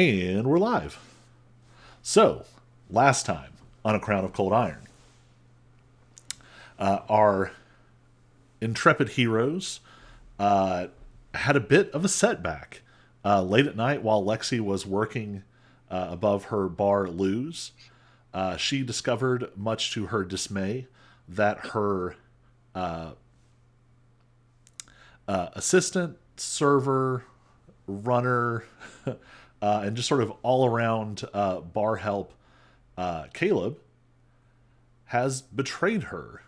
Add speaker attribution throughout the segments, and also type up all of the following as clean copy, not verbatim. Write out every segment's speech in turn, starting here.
Speaker 1: And we're live. So, last time on A Crown of Cold Iron, our intrepid heroes had a bit of a setback. Late at night, while Lexi was working above her bar Luz, she discovered, much to her dismay, that her assistant, server, runner, and just sort of all around bar help, Caleb, has betrayed her,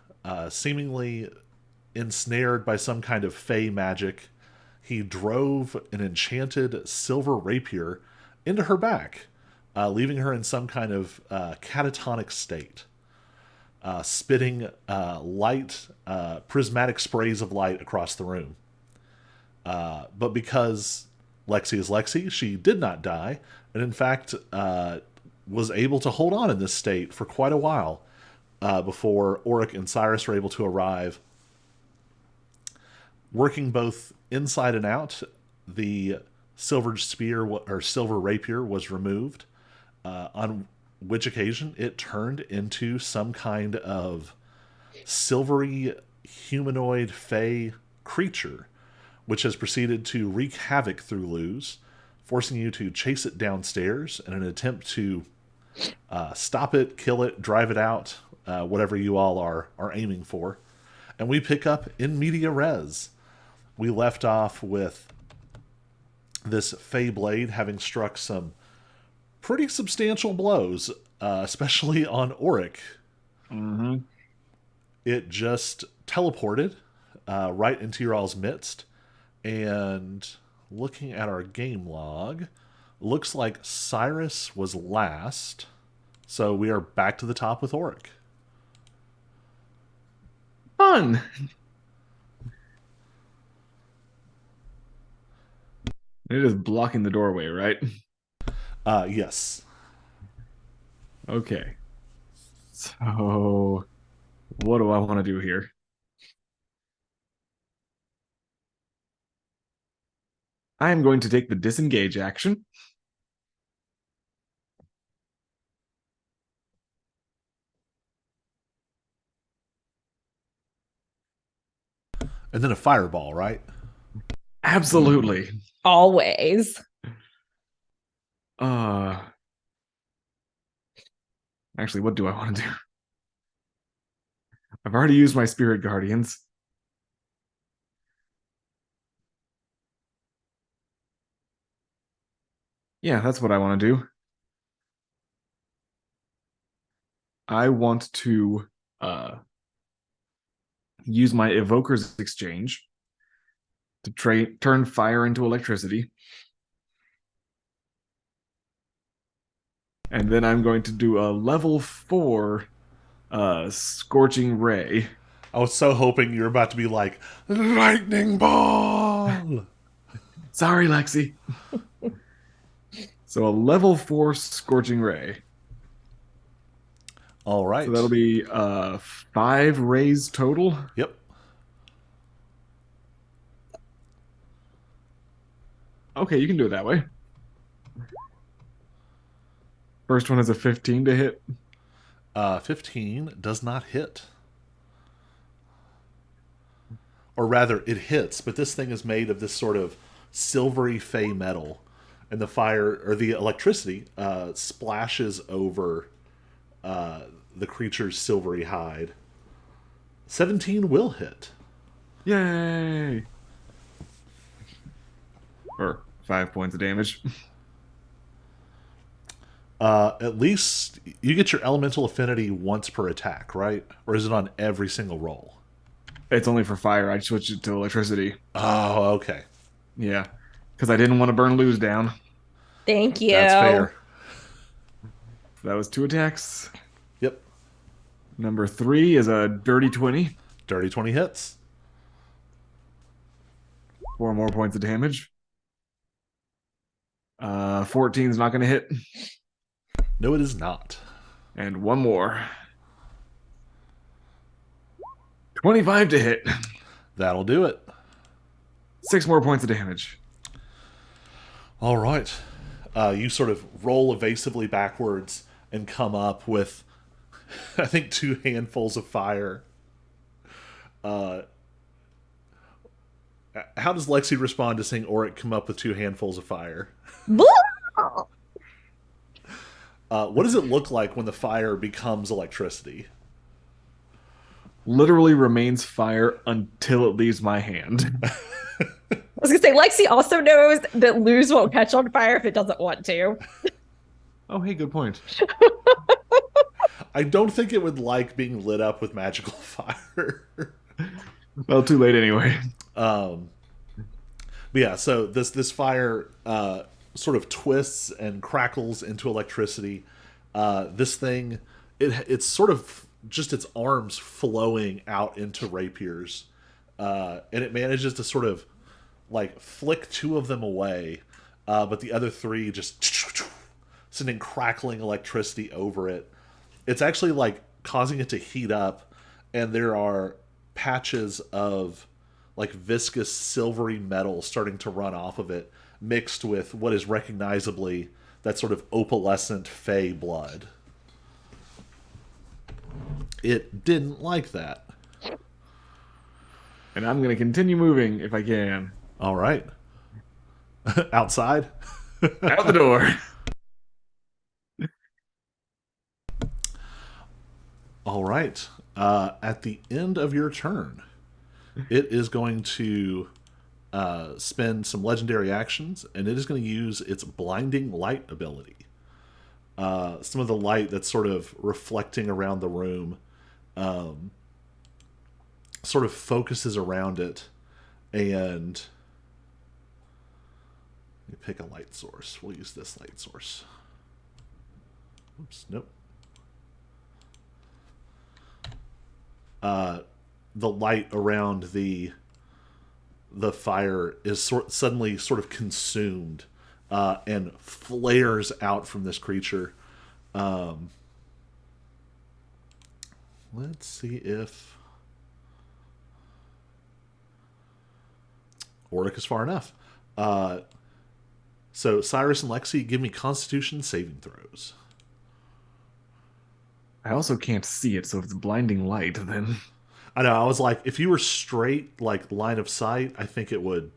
Speaker 1: seemingly ensnared by some kind of fey magic. He drove an enchanted silver rapier into her back, leaving her in some kind of catatonic state, spitting light, prismatic sprays of light across the room. But because Lexi is Lexi, she did not die, and in fact was able to hold on in this state for quite a while before Auric and Cyrus were able to arrive. Working both inside and out, the silver spear or silver rapier was removed, on which occasion it turned into some kind of silvery humanoid fey creature, which has proceeded to wreak havoc through Luz, forcing you to chase it downstairs in an attempt to stop it, kill it, drive it out, whatever you all are aiming for. And we pick up in media res. We left off with this Fey Blade having struck some pretty substantial blows, especially on Auric.
Speaker 2: Mm-hmm.
Speaker 1: It just teleported right into your all's midst. And looking at our game log, looks like Cyrus was last. So we are back to the top with Auric.
Speaker 2: Fun. It is blocking the doorway, right?
Speaker 1: Yes.
Speaker 2: Okay. So, what do I want to do here? I am going to take the disengage action.
Speaker 1: And then a fireball, right?
Speaker 2: Absolutely.
Speaker 3: Always.
Speaker 2: Uh, Actually, what do I want to do? I've already used my spirit guardians. Yeah, that's what I want to do. I want to use my evoker's exchange to turn fire into electricity. And then I'm going to do a level 4 scorching ray.
Speaker 1: I was so hoping you were about to be like, lightning ball!
Speaker 2: Sorry, Lexi. So a level 4 scorching ray.
Speaker 1: All right.
Speaker 2: So that'll be 5 rays total.
Speaker 1: Yep.
Speaker 2: Okay, you can do it that way. First one is a 15 to hit.
Speaker 1: 15 does not hit. Or rather, it hits, but this thing is made of this sort of silvery fey metal. And the fire, or the electricity, splashes over the creature's silvery hide. 17 will hit.
Speaker 2: Yay! Or 5 points of damage.
Speaker 1: At least you get your elemental affinity once per attack, right? Or is it on every single roll?
Speaker 2: It's only for fire. I switched it to electricity.
Speaker 1: Oh, okay.
Speaker 2: Yeah. Because I didn't want to burn Luz down.
Speaker 3: Thank you.
Speaker 1: That's fair.
Speaker 2: So that was 2 attacks.
Speaker 1: Yep.
Speaker 2: Number 3 is a dirty 20.
Speaker 1: Dirty 20 hits.
Speaker 2: 4 more points of damage. 14 is not going to hit.
Speaker 1: No, it is not.
Speaker 2: And 1 more. 25 to hit.
Speaker 1: That'll do it.
Speaker 2: 6 more points of damage.
Speaker 1: All right. You sort of roll evasively backwards and come up with, I think, 2 handfuls of fire. How does Lexi respond to seeing Oric come up with 2 handfuls of fire? What does it look like when the fire becomes electricity?
Speaker 2: Literally remains fire until it leaves my hand.
Speaker 3: I was gonna say Lexi also knows that Luz won't catch on fire if it doesn't want to.
Speaker 2: Oh, hey, good point.
Speaker 1: I don't think it would like being lit up with magical fire.
Speaker 2: Well, too late anyway.
Speaker 1: But yeah, so this fire sort of twists and crackles into electricity. This thing, it's sort of just its arms flowing out into rapiers, and it manages to sort of like flick 2 of them away, but the other 3 just sending crackling electricity over it. It's actually like causing it to heat up, and there are patches of like viscous silvery metal starting to run off of it, mixed with what is recognizably that sort of opalescent fey blood. It didn't like that.
Speaker 2: And I'm going to continue moving if I can.
Speaker 1: All right. Outside?
Speaker 2: Out the door.
Speaker 1: All right. At the end of your turn, it is going to spend some legendary actions, and it is going to use its blinding light ability. Some of the light that's sort of reflecting around the room sort of focuses around it, and let me pick a light source. We'll use this light source. Oops, nope. The light around the fire is suddenly sort of consumed and flares out from this creature. Let's see if Oric is far enough. So Cyrus and Lexi, give me Constitution saving throws.
Speaker 2: I also can't see it, so if it's blinding light, then
Speaker 1: I know. I was like, if you were straight, like line of sight, I think it would.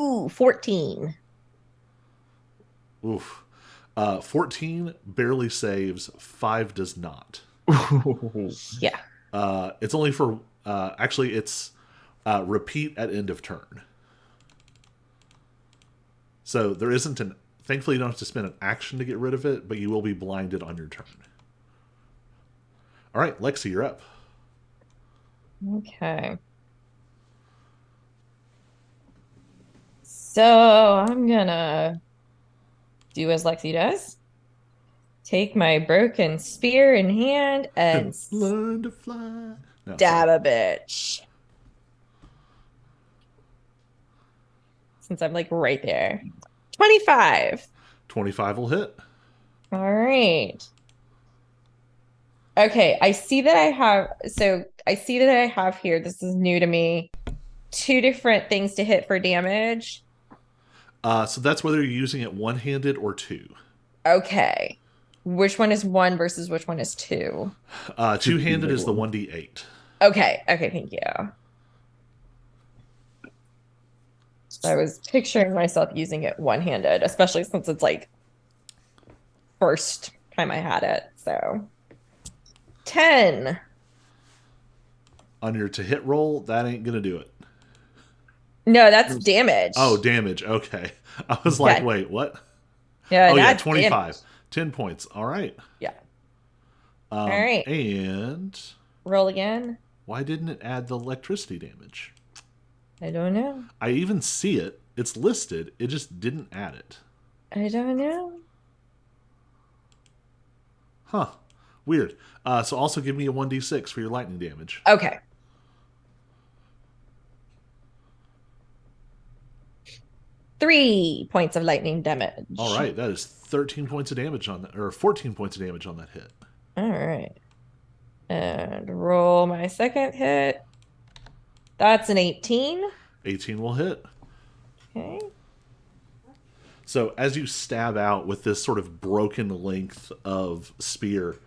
Speaker 3: Ooh, 14.
Speaker 1: Oof. 14 barely saves. 5 does not.
Speaker 3: Yeah.
Speaker 1: It's only for. Actually, it's repeat at end of turn. So there isn't an. Thankfully, you don't have to spend an action to get rid of it, but you will be blinded on your turn. All right, Lexi, you're up.
Speaker 3: Okay. So I'm gonna do as Lexi does. Take my broken spear in hand and
Speaker 1: Learn to fly. No,
Speaker 3: stab
Speaker 1: sorry.
Speaker 3: a bitch. Since I'm like right there. 25.
Speaker 1: 25 will hit.
Speaker 3: All right. Okay, I see that I see that I have here, this is new to me, 2 different things to hit for damage.
Speaker 1: So that's whether you're using it one-handed or 2.
Speaker 3: Okay. Which one is 1 versus which one is 2?
Speaker 1: Two-handed is the 1d8.
Speaker 3: Okay, thank you. I was picturing myself using it one-handed, especially since it's like first time I had it. So 10.
Speaker 1: On your to hit roll, that ain't gonna do it.
Speaker 3: No, that's damage.
Speaker 1: Oh, damage. Okay. I was like,
Speaker 3: Yeah.
Speaker 1: wait, what?
Speaker 3: Yeah,
Speaker 1: Oh, yeah,
Speaker 3: that's
Speaker 1: 25.
Speaker 3: damage.
Speaker 1: 10 points. All right.
Speaker 3: Yeah. All right.
Speaker 1: And
Speaker 3: Roll again.
Speaker 1: why didn't it add the electricity damage?
Speaker 3: I don't know.
Speaker 1: I even see it. It's listed. It just didn't add it.
Speaker 3: I don't know.
Speaker 1: Huh. Weird. So also give me a 1d6 for your lightning damage.
Speaker 3: Okay. Three points of lightning damage.
Speaker 1: All right. That is 13 points of damage on that, or 14 points of damage on that hit.
Speaker 3: All right. And roll my second hit. That's an 18.
Speaker 1: 18 will hit.
Speaker 3: Okay.
Speaker 1: So as you stab out with this sort of broken length of spear,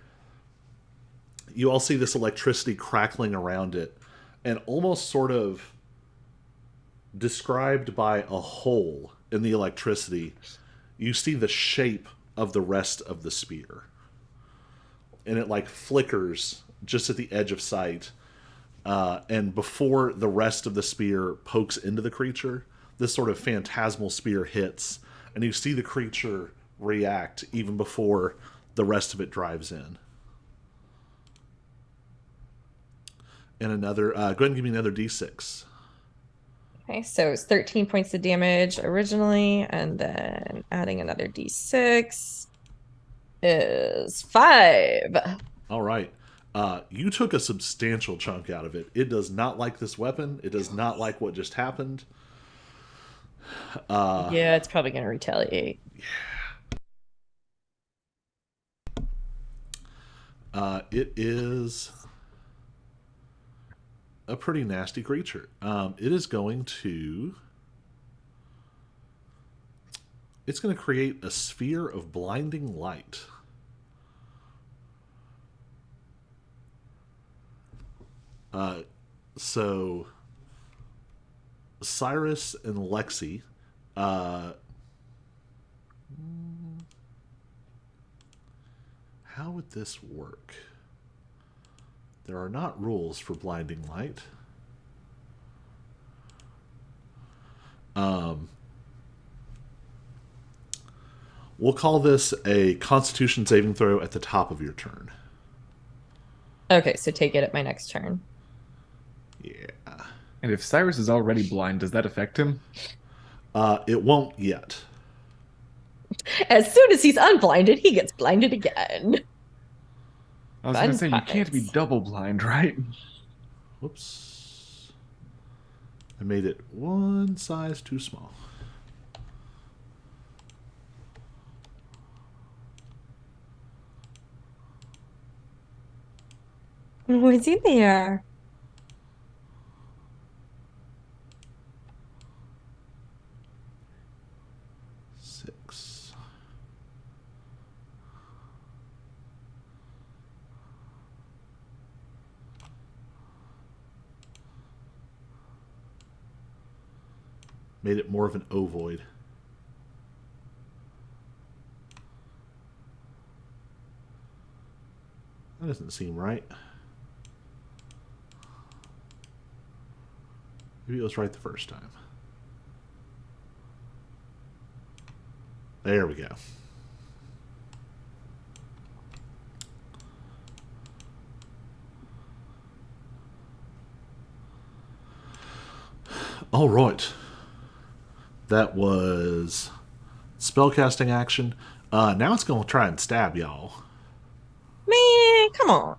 Speaker 1: you all see this electricity crackling around it, and almost sort of described by a hole in the electricity, you see the shape of the rest of the spear. And it like flickers just at the edge of sight. And before the rest of the spear pokes into the creature, this sort of phantasmal spear hits, and you see the creature react even before the rest of it drives in. And another, go ahead and give me another d6.
Speaker 3: Okay, so it's 13 points of damage originally, and then adding another d6 is 5.
Speaker 1: All right. You took a substantial chunk out of it. It does not like this weapon. It does not like what just happened.
Speaker 3: Yeah, it's probably going to retaliate.
Speaker 1: It is a pretty nasty creature. It is going to. It's going to create a sphere of blinding light. So Cyrus and Lexi, how would this work? There are not rules for blinding light. We'll call this a Constitution saving throw at the top of your turn.
Speaker 3: Okay, so take it at my next turn.
Speaker 1: Yeah.
Speaker 2: And if Cyrus is already blind, does that affect him?
Speaker 1: It won't yet.
Speaker 3: As soon as he's unblinded, he gets blinded again.
Speaker 2: I was going to
Speaker 3: Fun
Speaker 2: say, you can't be
Speaker 3: times.
Speaker 2: double blind, right?
Speaker 1: Whoops. I made it one size too small.
Speaker 3: What's in there?
Speaker 1: Six. Made it more of an ovoid. That doesn't seem right. Maybe it was right the first time. There we go. All right. That was spellcasting action. Now it's going to try and stab y'all.
Speaker 3: Man, come on.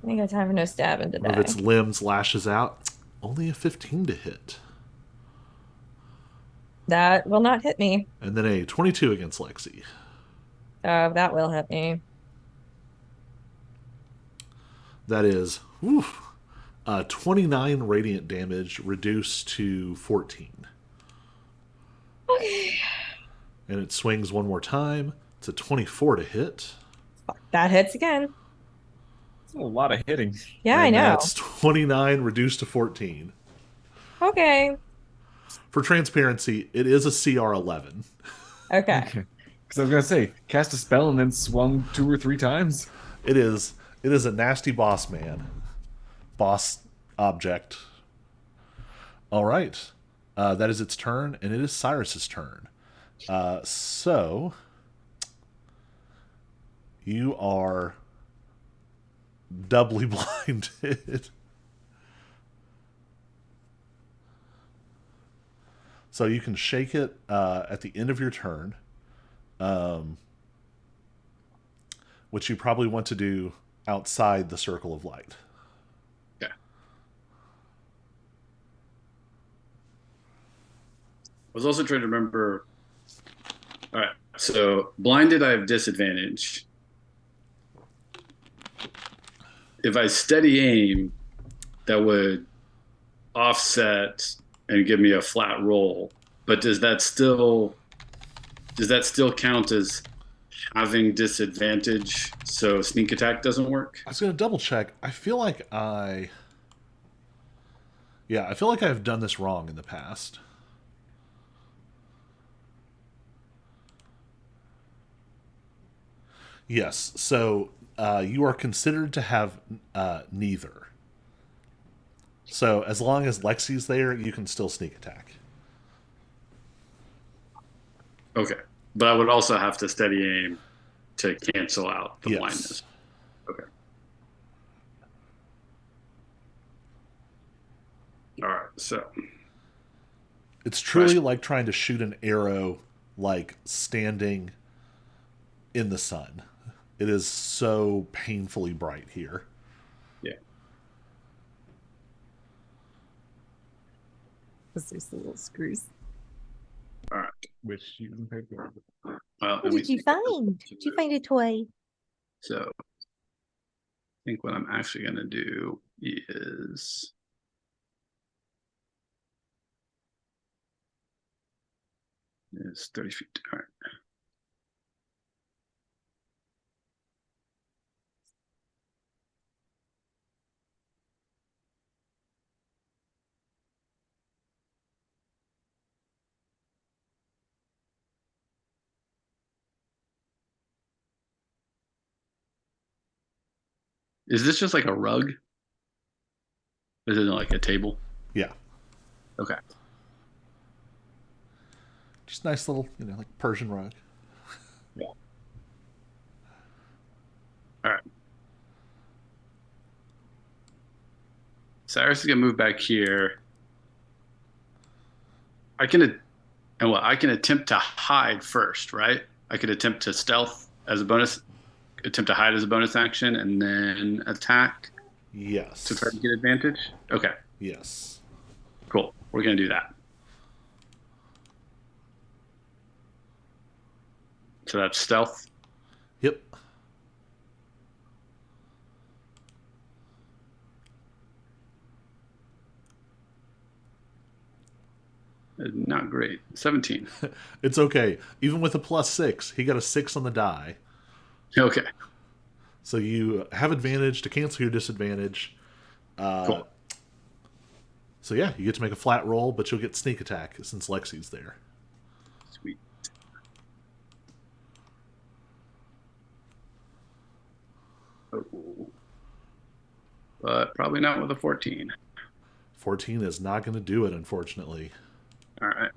Speaker 3: I ain't got time for no stabbing
Speaker 1: One of
Speaker 3: today.
Speaker 1: its limbs lashes out. Only a 15 to hit.
Speaker 3: That will not hit me.
Speaker 1: And then a 22 against Lexi.
Speaker 3: That will hit me.
Speaker 1: That is 29 radiant damage reduced to 14.
Speaker 3: Okay.
Speaker 1: And it swings one more time. It's a 24 to hit.
Speaker 3: Fuck, that hits again.
Speaker 2: It's a lot of hitting.
Speaker 3: Yeah, I
Speaker 1: And
Speaker 3: know.
Speaker 1: that's 29 reduced to 14.
Speaker 3: Okay.
Speaker 1: For transparency, it is a CR 11.
Speaker 3: Okay.
Speaker 2: Okay. Because I was going to say, cast a spell and then swung 2 or 3 times.
Speaker 1: It is a nasty boss man. Boss object. All right. That is its turn, and it is Cyrus's turn. So you are doubly blinded. So you can shake it at the end of your turn, which you probably want to do outside the circle of light.
Speaker 4: Okay. I was also trying to remember. All right. So blinded, I have disadvantage. If I steady aim, that would offset and give me a flat roll. But does that still count as having disadvantage so sneak attack doesn't work?
Speaker 1: I was going to double check. I feel like I've done this wrong in the past. Yes, so you are considered to have neither. So as long as Lexi's there, you can still sneak attack.
Speaker 4: Okay. But I would also have to steady aim to cancel out the
Speaker 1: Yes.
Speaker 4: blindness. Okay. All right. So
Speaker 1: It's truly like trying to shoot an arrow like standing in the sun. It is so painfully bright here.
Speaker 4: yeah.
Speaker 3: Those are some little screws.
Speaker 4: All right.
Speaker 2: Which you can pay for.
Speaker 4: Well,
Speaker 5: What
Speaker 4: let me
Speaker 5: did you
Speaker 4: think.
Speaker 5: find? Did you find a toy?
Speaker 4: So I think what I'm actually going to do is is 30 feet. All right. Is this just like a rug? Is it like a table?
Speaker 1: Yeah.
Speaker 4: Okay.
Speaker 1: Just nice little, like Persian rug.
Speaker 4: Yeah. All right. Cyrus is gonna move back here. I can attempt to hide first, right? I could attempt to stealth as a bonus, attempt to hide as a bonus action, and then attack
Speaker 1: Yes.
Speaker 4: to try to get advantage. Okay,
Speaker 1: Yes.
Speaker 4: cool. We're gonna do that. So that's stealth.
Speaker 1: Yep.
Speaker 4: Not great. 17.
Speaker 1: It's okay. Even with a +6, he got a 6 on the die.
Speaker 4: Okay,
Speaker 1: So you have advantage to cancel your disadvantage.
Speaker 4: cool.
Speaker 1: So yeah, you get to make a flat roll, but you'll get sneak attack since Lexi's there.
Speaker 4: Sweet. Oh. But probably not with a 14.
Speaker 1: 14 is not going to do it, unfortunately.
Speaker 4: All right.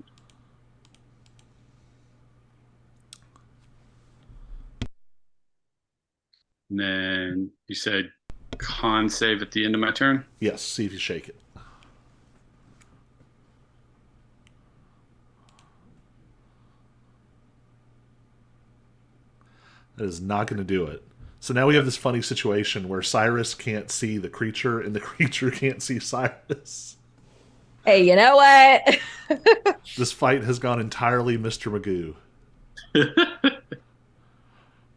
Speaker 4: And then you said con save at the end of my turn.
Speaker 1: Yes, see if you shake it. That is not going to do it. So now we have this funny situation where Cyrus can't see the creature and the creature can't see Cyrus.
Speaker 3: Hey, you know what?
Speaker 1: This fight has gone entirely Mr. Magoo.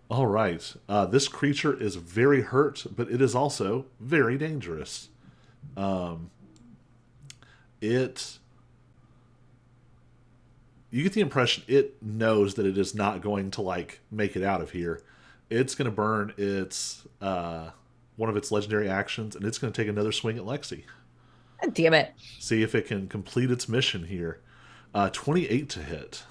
Speaker 1: All right. This creature is very hurt, but it is also very dangerous. It. You get the impression it knows that it is not going to make it out of here. It's going to burn its one of its legendary actions, and it's going to take another swing at Lexi.
Speaker 3: God damn it.
Speaker 1: See if it can complete its mission here. 28 to hit.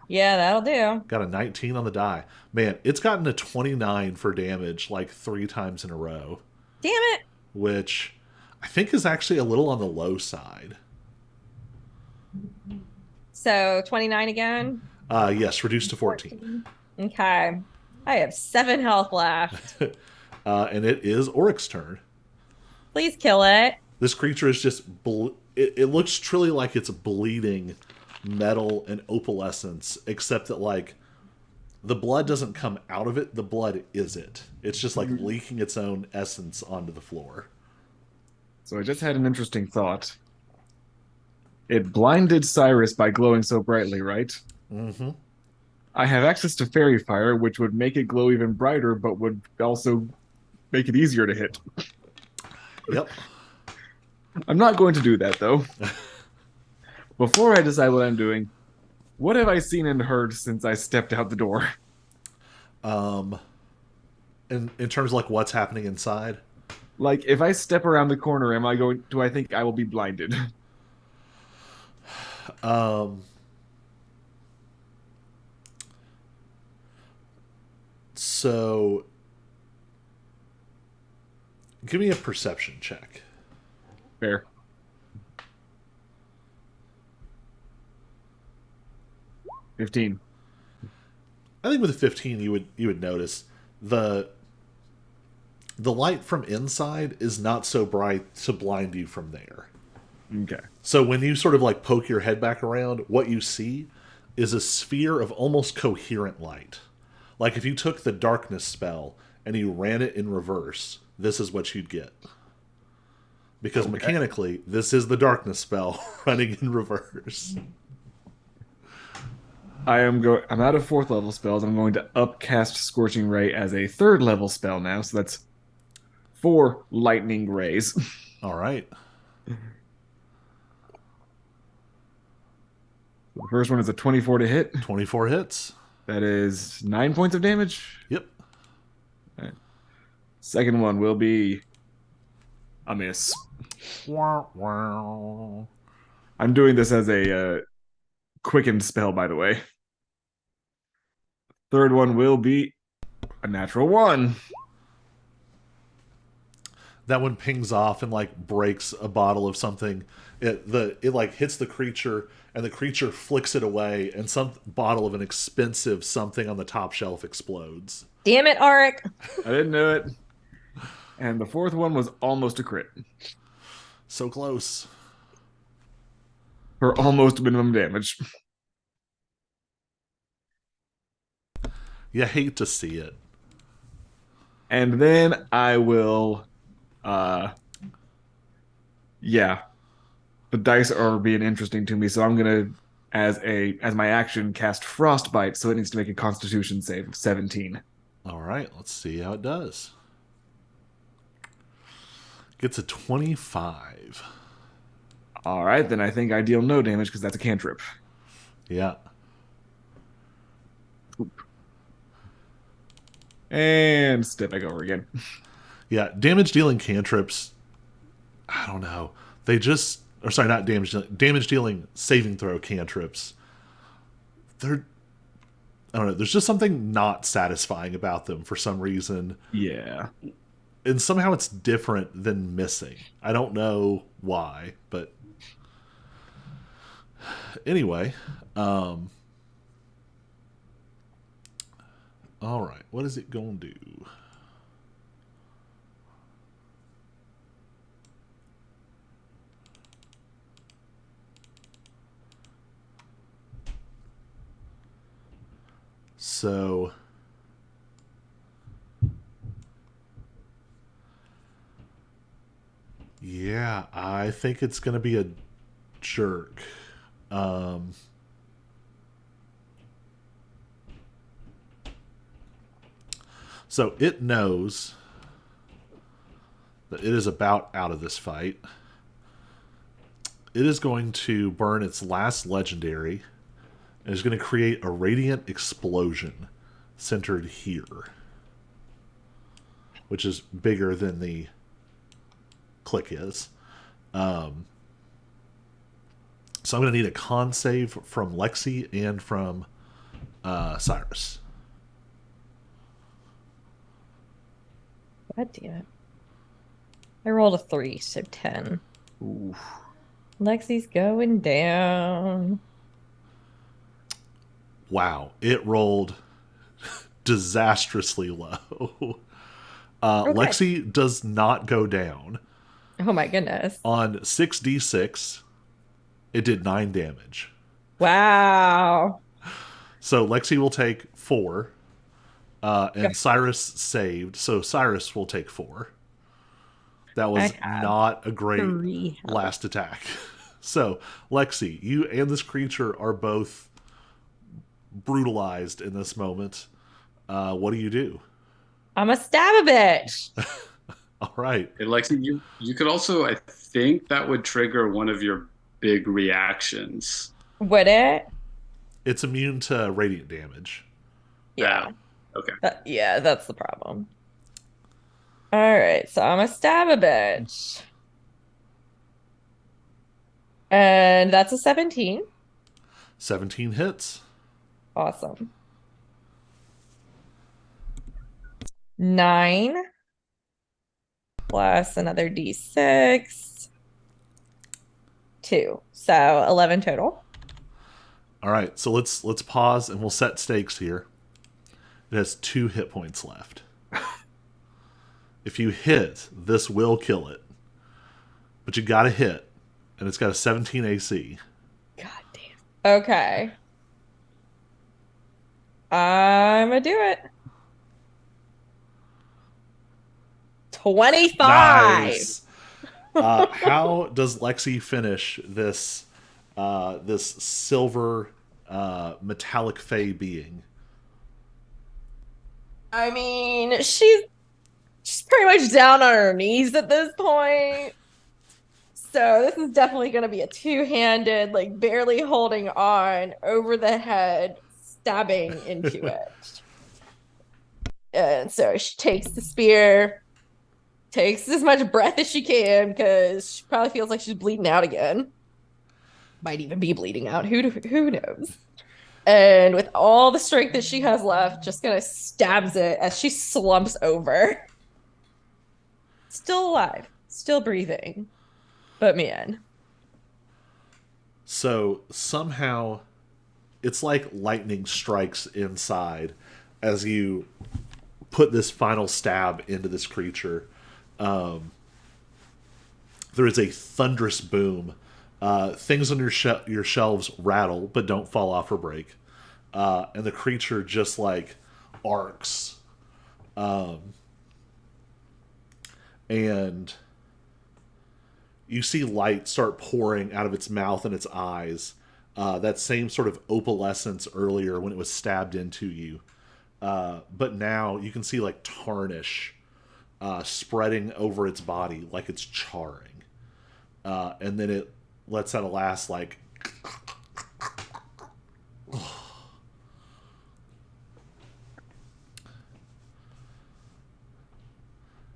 Speaker 3: Yeah, that'll do.
Speaker 1: Got a 19 on the die. Man, it's gotten a 29 for damage like 3 times in a row,
Speaker 3: Damn it.
Speaker 1: which I think is actually a little on the low side.
Speaker 3: So 29 again.
Speaker 1: Yes, reduced to 14.
Speaker 3: Okay. I have 7 health left.
Speaker 1: And it is Oric's turn.
Speaker 3: Please kill it.
Speaker 1: This creature is just... it looks truly like it's bleeding metal and opalescence, except that, the blood doesn't come out of it. The blood is it. It's just, leaking its own essence onto the floor.
Speaker 2: So I just had an interesting thought. It blinded Cyrus by glowing so brightly, right?
Speaker 1: Mm-hmm.
Speaker 2: I have access to fairy fire, which would make it glow even brighter, but would also make it easier to hit.
Speaker 1: Yep.
Speaker 2: I'm not going to do that, though. Before I decide what I'm doing, what have I seen and heard since I stepped out the door?
Speaker 1: Um, in terms of like what's happening inside.
Speaker 2: Like, if I step around the corner, am I going? Do I think I will be blinded?
Speaker 1: Um, so give me a perception check.
Speaker 2: Fair. 15.
Speaker 1: I think with a 15 you would notice the the light from inside is not so bright to blind you from there.
Speaker 2: Okay.
Speaker 1: So when you sort of like poke your head back around, what you see is a sphere of almost coherent light. Like if you took the darkness spell and you ran it in reverse, this is what you'd get. Because
Speaker 2: Okay.
Speaker 1: mechanically, this is the darkness spell running in reverse.
Speaker 2: I'm out of fourth level spells. I'm going to upcast Scorching Ray as a third level spell now. So that's 4 lightning rays.
Speaker 1: All right.
Speaker 2: The first one is a 24 to hit.
Speaker 1: 24 hits.
Speaker 2: That is 9 points of damage.
Speaker 1: Yep.
Speaker 2: All right. Second one will be a miss.
Speaker 1: Wow, wow.
Speaker 2: I'm doing this as a quickened spell, by the way. Third one will be a natural 1.
Speaker 1: That one pings off and like breaks a bottle of something. It like hits the creature and the creature flicks it away and some bottle of an expensive something on the top shelf explodes.
Speaker 3: Damn it, Arik.
Speaker 2: I didn't do it. And the fourth one was almost a crit
Speaker 1: So close.
Speaker 2: for almost minimum damage.
Speaker 1: You hate to see it.
Speaker 2: And then I will yeah. The dice are being interesting to me, so I'm gonna as my action cast Frostbite, so it needs to make a constitution save of 17.
Speaker 1: All right, let's see how it does. Gets a 25.
Speaker 2: Alright, then I think I deal no damage because that's a cantrip.
Speaker 1: Yeah.
Speaker 2: And step back over again.
Speaker 1: Yeah, damage dealing cantrips, I don't know. They just or sorry, not damage dealing saving throw cantrips. They're I don't know, there's just something not satisfying about them for some reason.
Speaker 2: Yeah.
Speaker 1: And somehow it's different than missing. I don't know why, but anyway, all right, what is it going to do? So yeah, I think it's going to be a jerk. Um, so it knows that it is about out of this fight. It is going to burn its last legendary and is going to create a radiant explosion centered here, which is bigger than the click is. So I'm going to need a con save from Lexi and from Cyrus.
Speaker 3: God damn it. I rolled a 3, so 10.
Speaker 2: Ooh.
Speaker 3: Lexi's going down.
Speaker 1: Wow, it rolled disastrously low.
Speaker 3: Okay.
Speaker 1: Lexi does not go down.
Speaker 3: Oh my goodness.
Speaker 1: On 6d6, it did 9 damage.
Speaker 3: Wow.
Speaker 1: So Lexi will take 4, and
Speaker 3: Okay.
Speaker 1: Cyrus saved, so Cyrus will take 4. That was
Speaker 3: I have
Speaker 1: not a great
Speaker 3: 3 health.
Speaker 1: last attack. So, Lexi, you and this creature are both brutalized in this moment. What do you do?
Speaker 3: I'm a stab a bitch.
Speaker 1: All right.
Speaker 4: Hey, Lexi, you could also, I think that would trigger one of your big reactions.
Speaker 3: Would it?
Speaker 1: It's immune to radiant damage.
Speaker 3: Yeah.
Speaker 4: Okay.
Speaker 3: Yeah, that's the problem. All right, so I'm a stab a bitch. And that's a 17.
Speaker 1: 17 hits.
Speaker 3: Awesome. 9 plus another d6. 2. So 11 total.
Speaker 1: All right, so let's pause and we'll set stakes here. It has 2 hit points left. If you hit, this will kill it. But you got to hit, and it's got a 17 AC.
Speaker 3: God damn. Okay. I'm gonna do it. 25.
Speaker 1: Nice. How does Lexi finish this this silver metallic fey being?
Speaker 3: I mean, she's pretty much down on her knees at this point. So this is definitely going to be a two-handed, like barely holding on over the head, stabbing into it. And so she takes the spear, takes as much breath as she can because she probably feels like she's bleeding out again. Might even be bleeding out. Who knows? And with all the strength that she has left, just gonna stabs it as she slumps over. Still alive, still breathing, but man.
Speaker 1: So somehow it's like lightning strikes inside as you put this final stab into this creature. There is a thunderous boom. Things on your shelves rattle, but don't fall off or break. And the creature just like arcs. And you see light start pouring out of its mouth and its eyes. That same sort of opalescence earlier when it was stabbed into you. But now you can see like tarnish spreading over its body like it's charring. And then it lets out a last like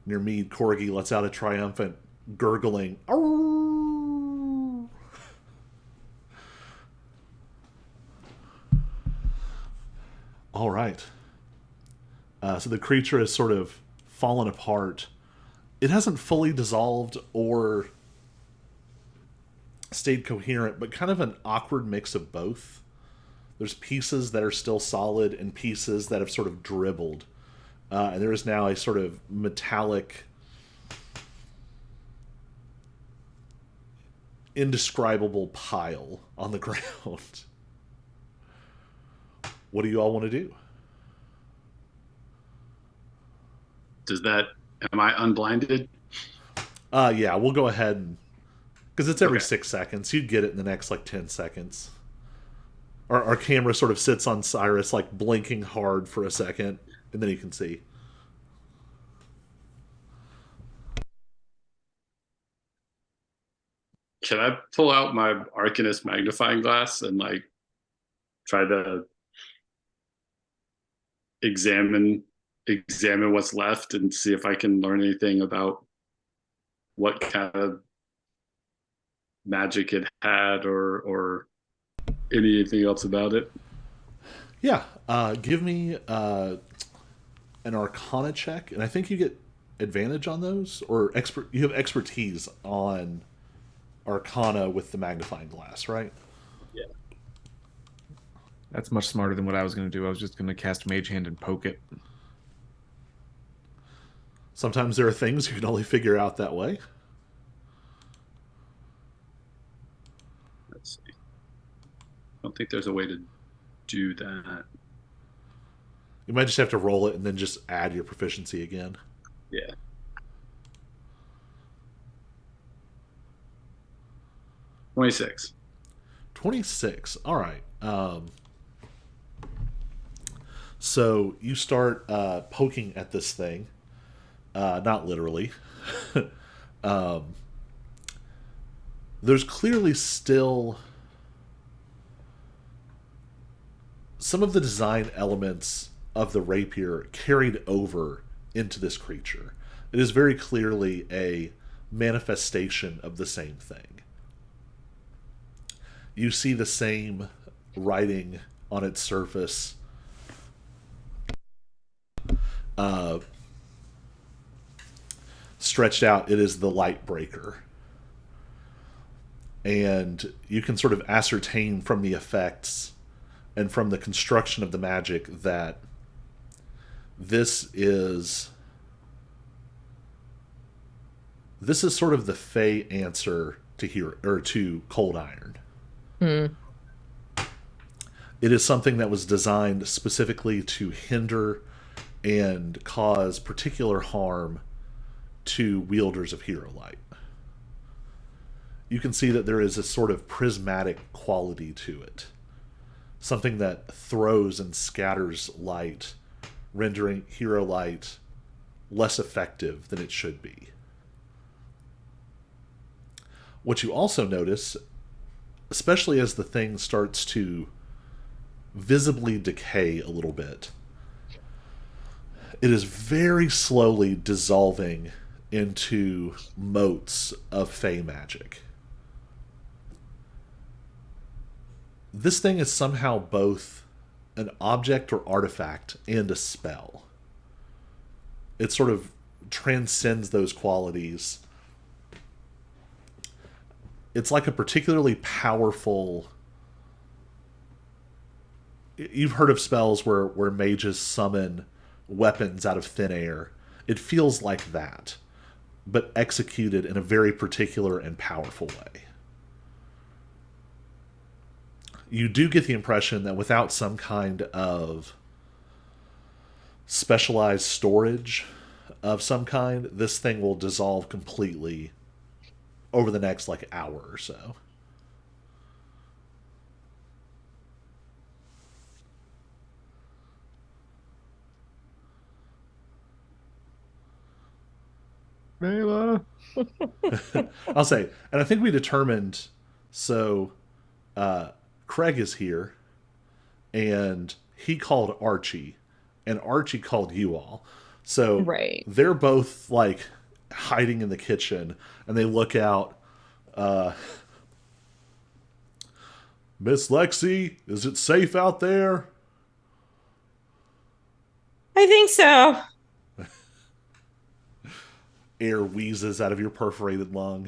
Speaker 1: near Mead. Corgi lets out a triumphant gurgling. All right. So the creature has sort of fallen apart. It hasn't fully dissolved or stayed coherent, but kind of an awkward mix of both. There's pieces that are still solid and pieces that have sort of dribbled. And there is now a sort of metallic, indescribable pile on the ground. What do you all want to do?
Speaker 4: Am I unblinded?
Speaker 1: Yeah, we'll go ahead and because it's every
Speaker 4: Okay.
Speaker 1: 6 seconds. You'd get it in the next like 10 seconds. Our camera sort of sits on Cyrus like blinking hard for a second, and then you can see.
Speaker 4: Can I pull out my Arcanist magnifying glass and like try to examine what's left and see if I can learn anything about what kind of magic it had or anything else about it?
Speaker 1: Yeah, give me an Arcana check, and I think you get advantage on those, or expert. You have expertise on Arcana with the magnifying glass, right?
Speaker 4: Yeah.
Speaker 2: That's much smarter than what I was going to do. I was just going to cast Mage Hand and poke it.
Speaker 1: Sometimes there are things you can only figure out that way.
Speaker 4: Let's see. I don't think there's a way to do that.
Speaker 1: You might just have to roll it and then just add your proficiency again.
Speaker 4: Yeah. 26.
Speaker 1: 26. All right. So you start poking at this thing. Not literally. there's clearly still some of the design elements of the rapier carried over into this creature. It is very clearly a manifestation of the same thing. You see the same writing on its surface. Stretched out, it is the light breaker. And you can sort of ascertain from the effects and from the construction of the magic that this is sort of the Fey answer to to Cold Iron. It is something that was designed specifically to hinder and cause particular harm to wielders of Hero Light. You can see that there is a sort of prismatic quality to it. Something that throws and scatters light, rendering Hero Light less effective than it should be. What you also notice, especially as the thing starts to visibly decay a little bit, it is very slowly dissolving into motes of Fey magic. This thing is somehow both an object or artifact and a spell. It sort of transcends those qualities. It's like a particularly powerful... You've heard of spells where mages summon weapons out of thin air. It feels like that, but executed in a very particular and powerful way. You do get the impression that without some kind of specialized storage of some kind, this thing will dissolve completely over the next hour or so.
Speaker 2: Layla.
Speaker 1: I'll say, and I think we determined, so Craig is here, and he called Archie, and Archie called you all. So
Speaker 3: Right.
Speaker 1: they're both hiding in the kitchen, and they look out. Miss Lexi, is it safe out there?
Speaker 3: I think so.
Speaker 1: Air wheezes out of your perforated lung.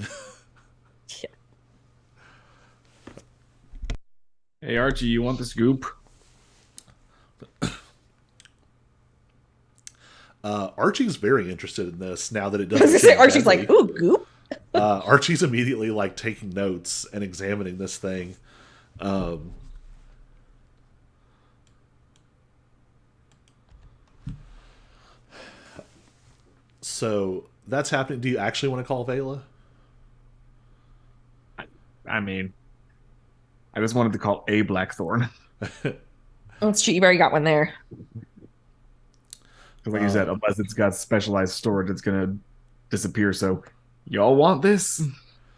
Speaker 2: Hey Archie, you want the scoop?
Speaker 1: Archie's very interested in this now that it
Speaker 3: I was gonna
Speaker 1: doesn't
Speaker 3: say
Speaker 1: seem
Speaker 3: Archie's
Speaker 1: deadly.
Speaker 3: like, ooh, goop.
Speaker 1: Archie's immediately taking notes and examining this thing. So that's happening. Do you actually want to call Vela?
Speaker 2: I mean, I just wanted to call a Blackthorn.
Speaker 3: Let's shoot. You've already got one there.
Speaker 2: Because like you said, unless it's got specialized storage, it's gonna disappear. So, y'all want this?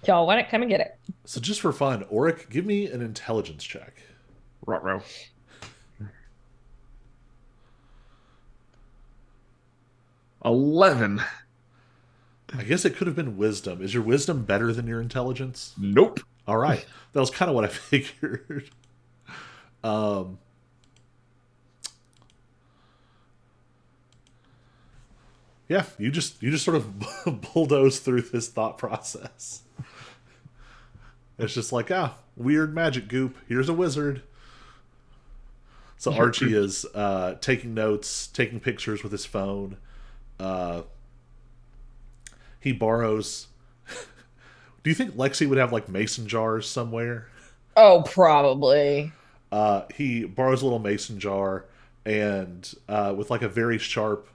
Speaker 3: Y'all want it? Come and get it.
Speaker 1: So just for fun, Auric, give me an intelligence check.
Speaker 2: Ruh-roh. 11.
Speaker 1: I guess it could have been wisdom. Is your wisdom better than your intelligence?
Speaker 2: Nope.
Speaker 1: All right. That was kind of what I figured. Yeah, you just sort of bulldoze through this thought process. It's just weird magic goop. Here's a wizard. So Archie is taking notes, taking pictures with his phone. He borrows... Do you think Lexi would have mason jars somewhere?
Speaker 3: Oh, probably.
Speaker 1: He borrows a little mason jar and with a very sharp,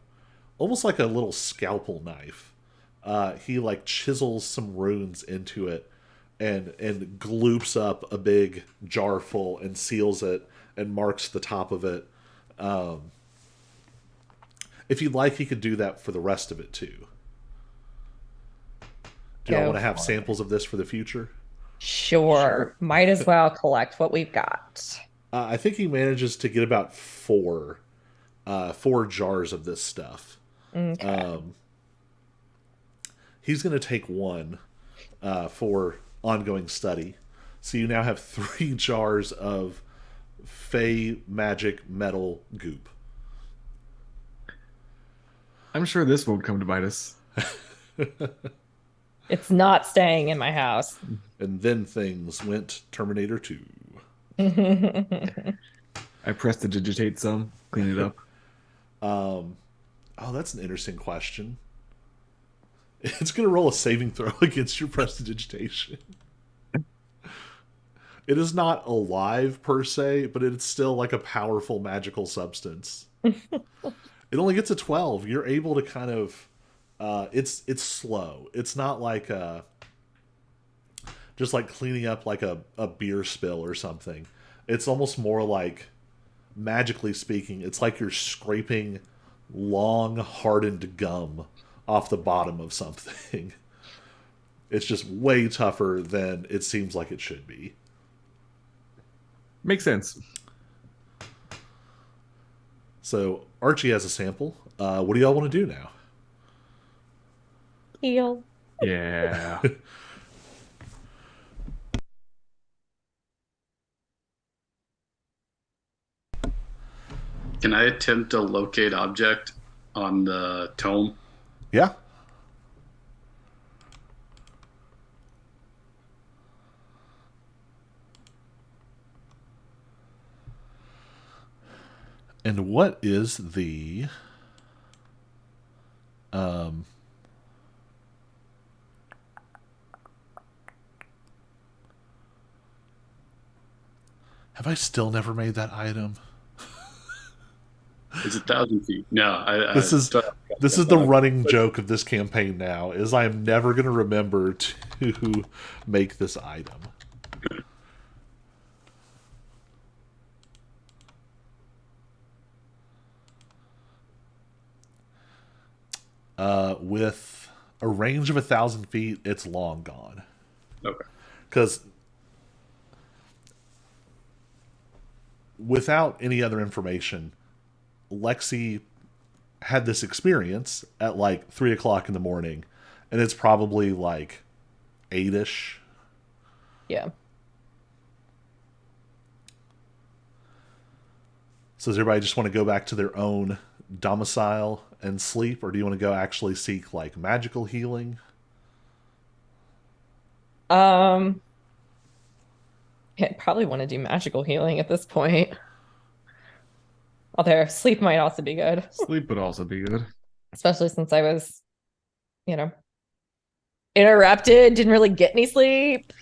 Speaker 1: almost like a little scalpel knife, he chisels some runes into it and gloops up a big jar full and seals it and marks the top of it. If you'd like, he could do that for the rest of it too. Do y'all want to have samples of this for the future?
Speaker 3: Sure. Might as well collect what we've got.
Speaker 1: I think he manages to get about four jars of this stuff.
Speaker 3: Okay.
Speaker 1: He's going to take one for ongoing study. So you now have 3 jars of Fey magic metal goop.
Speaker 2: I'm sure this won't come to bite us.
Speaker 3: It's not staying in my house.
Speaker 1: And then things went Terminator 2.
Speaker 2: I prestidigitate some, clean it up.
Speaker 1: Oh, that's an interesting question. It's going to roll a saving throw against your prestidigitation. It is not alive per se, but it's still like a powerful magical substance. It only gets a 12. You're able to kind of it's slow. It's not like just like cleaning up like a beer spill or something. It's almost more like, magically speaking, it's like you're scraping long hardened gum off the bottom of something. It's just way tougher than it seems like it should be.
Speaker 2: Makes sense.
Speaker 1: So Archie has a sample. What do y'all want to do now?
Speaker 3: Heal.
Speaker 2: Yeah.
Speaker 4: Can I attempt to locate object on the tome?
Speaker 1: Yeah. And what is the have I still never made that item?
Speaker 4: It's 1,000 feet. No,
Speaker 1: This is
Speaker 4: still haven't
Speaker 1: this
Speaker 4: got
Speaker 1: is the
Speaker 4: that
Speaker 1: running
Speaker 4: far.
Speaker 1: joke of this campaign now, is I am never going to remember to make this item. With a range of 1,000 feet, it's long gone.
Speaker 4: Okay.
Speaker 1: Because without any other information, Lexi had this experience at like 3 o'clock in the morning, and it's probably like 8ish.
Speaker 3: Yeah.
Speaker 1: So does everybody just want to go back to their own domicile and sleep, or do you want to go actually seek like magical healing?
Speaker 3: Um, yeah, I probably want to do magical healing at this point. Although sleep might also be good,
Speaker 2: Sleep would also be good.
Speaker 3: especially since I was, you know, interrupted, didn't really get any sleep.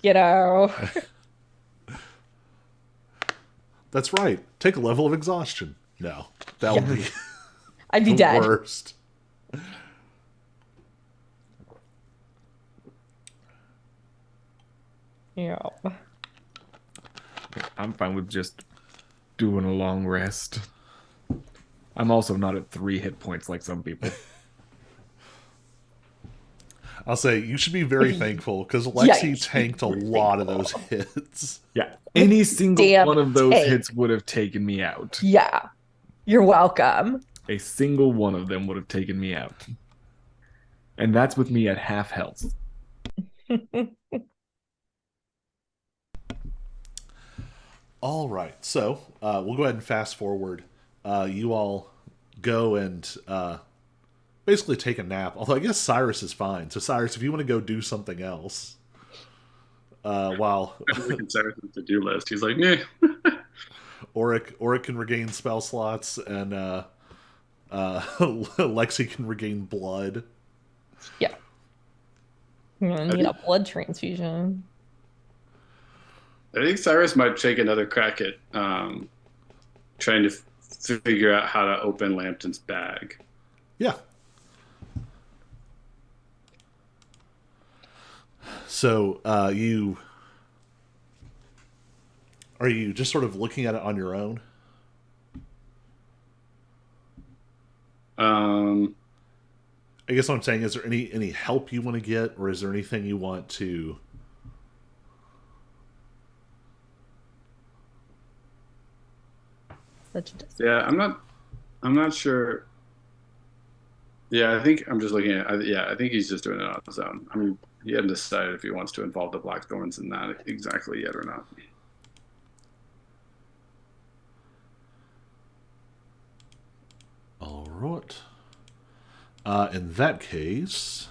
Speaker 1: That's right. Take a level of exhaustion. No, that would be
Speaker 3: I'd be
Speaker 1: the
Speaker 3: dead.
Speaker 1: worst.
Speaker 3: Yeah.
Speaker 2: I'm fine with just doing a long rest. I'm also not at 3 hit points like some people.
Speaker 1: I'll say you should be very thankful because Lexi
Speaker 3: you should
Speaker 1: tanked a
Speaker 3: be
Speaker 1: lot of those
Speaker 3: thankful.
Speaker 1: hits.
Speaker 2: Yeah. Any single
Speaker 3: Damn
Speaker 2: one of those
Speaker 3: take.
Speaker 2: hits would have taken me out.
Speaker 3: Yeah. You're welcome.
Speaker 2: A single one of them would have taken me out. And that's with me at half health.
Speaker 1: All right, so we'll go ahead and fast forward. You all go and basically take a nap. Although I guess Cyrus is fine. So Cyrus, if you want to go do something else, while
Speaker 4: We can start with the to-do list. He's like, yeah.
Speaker 1: Auric can regain spell slots, and Lexi can regain blood.
Speaker 3: Yeah. I'm gonna need a blood transfusion.
Speaker 4: I think Cyrus might take another crack at trying to figure out how to open Lambton's bag.
Speaker 1: Yeah. So you are you just sort of looking at it on your own? I guess what I'm saying is there any help you want to get, or is there anything you want to?
Speaker 3: Such a distance.
Speaker 4: Yeah, I'm not sure. Yeah, I think I'm just looking at. Yeah, I think he's just doing it on his own. I mean, he hadn't decided if he wants to involve the Blackthorns in that exactly yet or not.
Speaker 1: All right. In that case,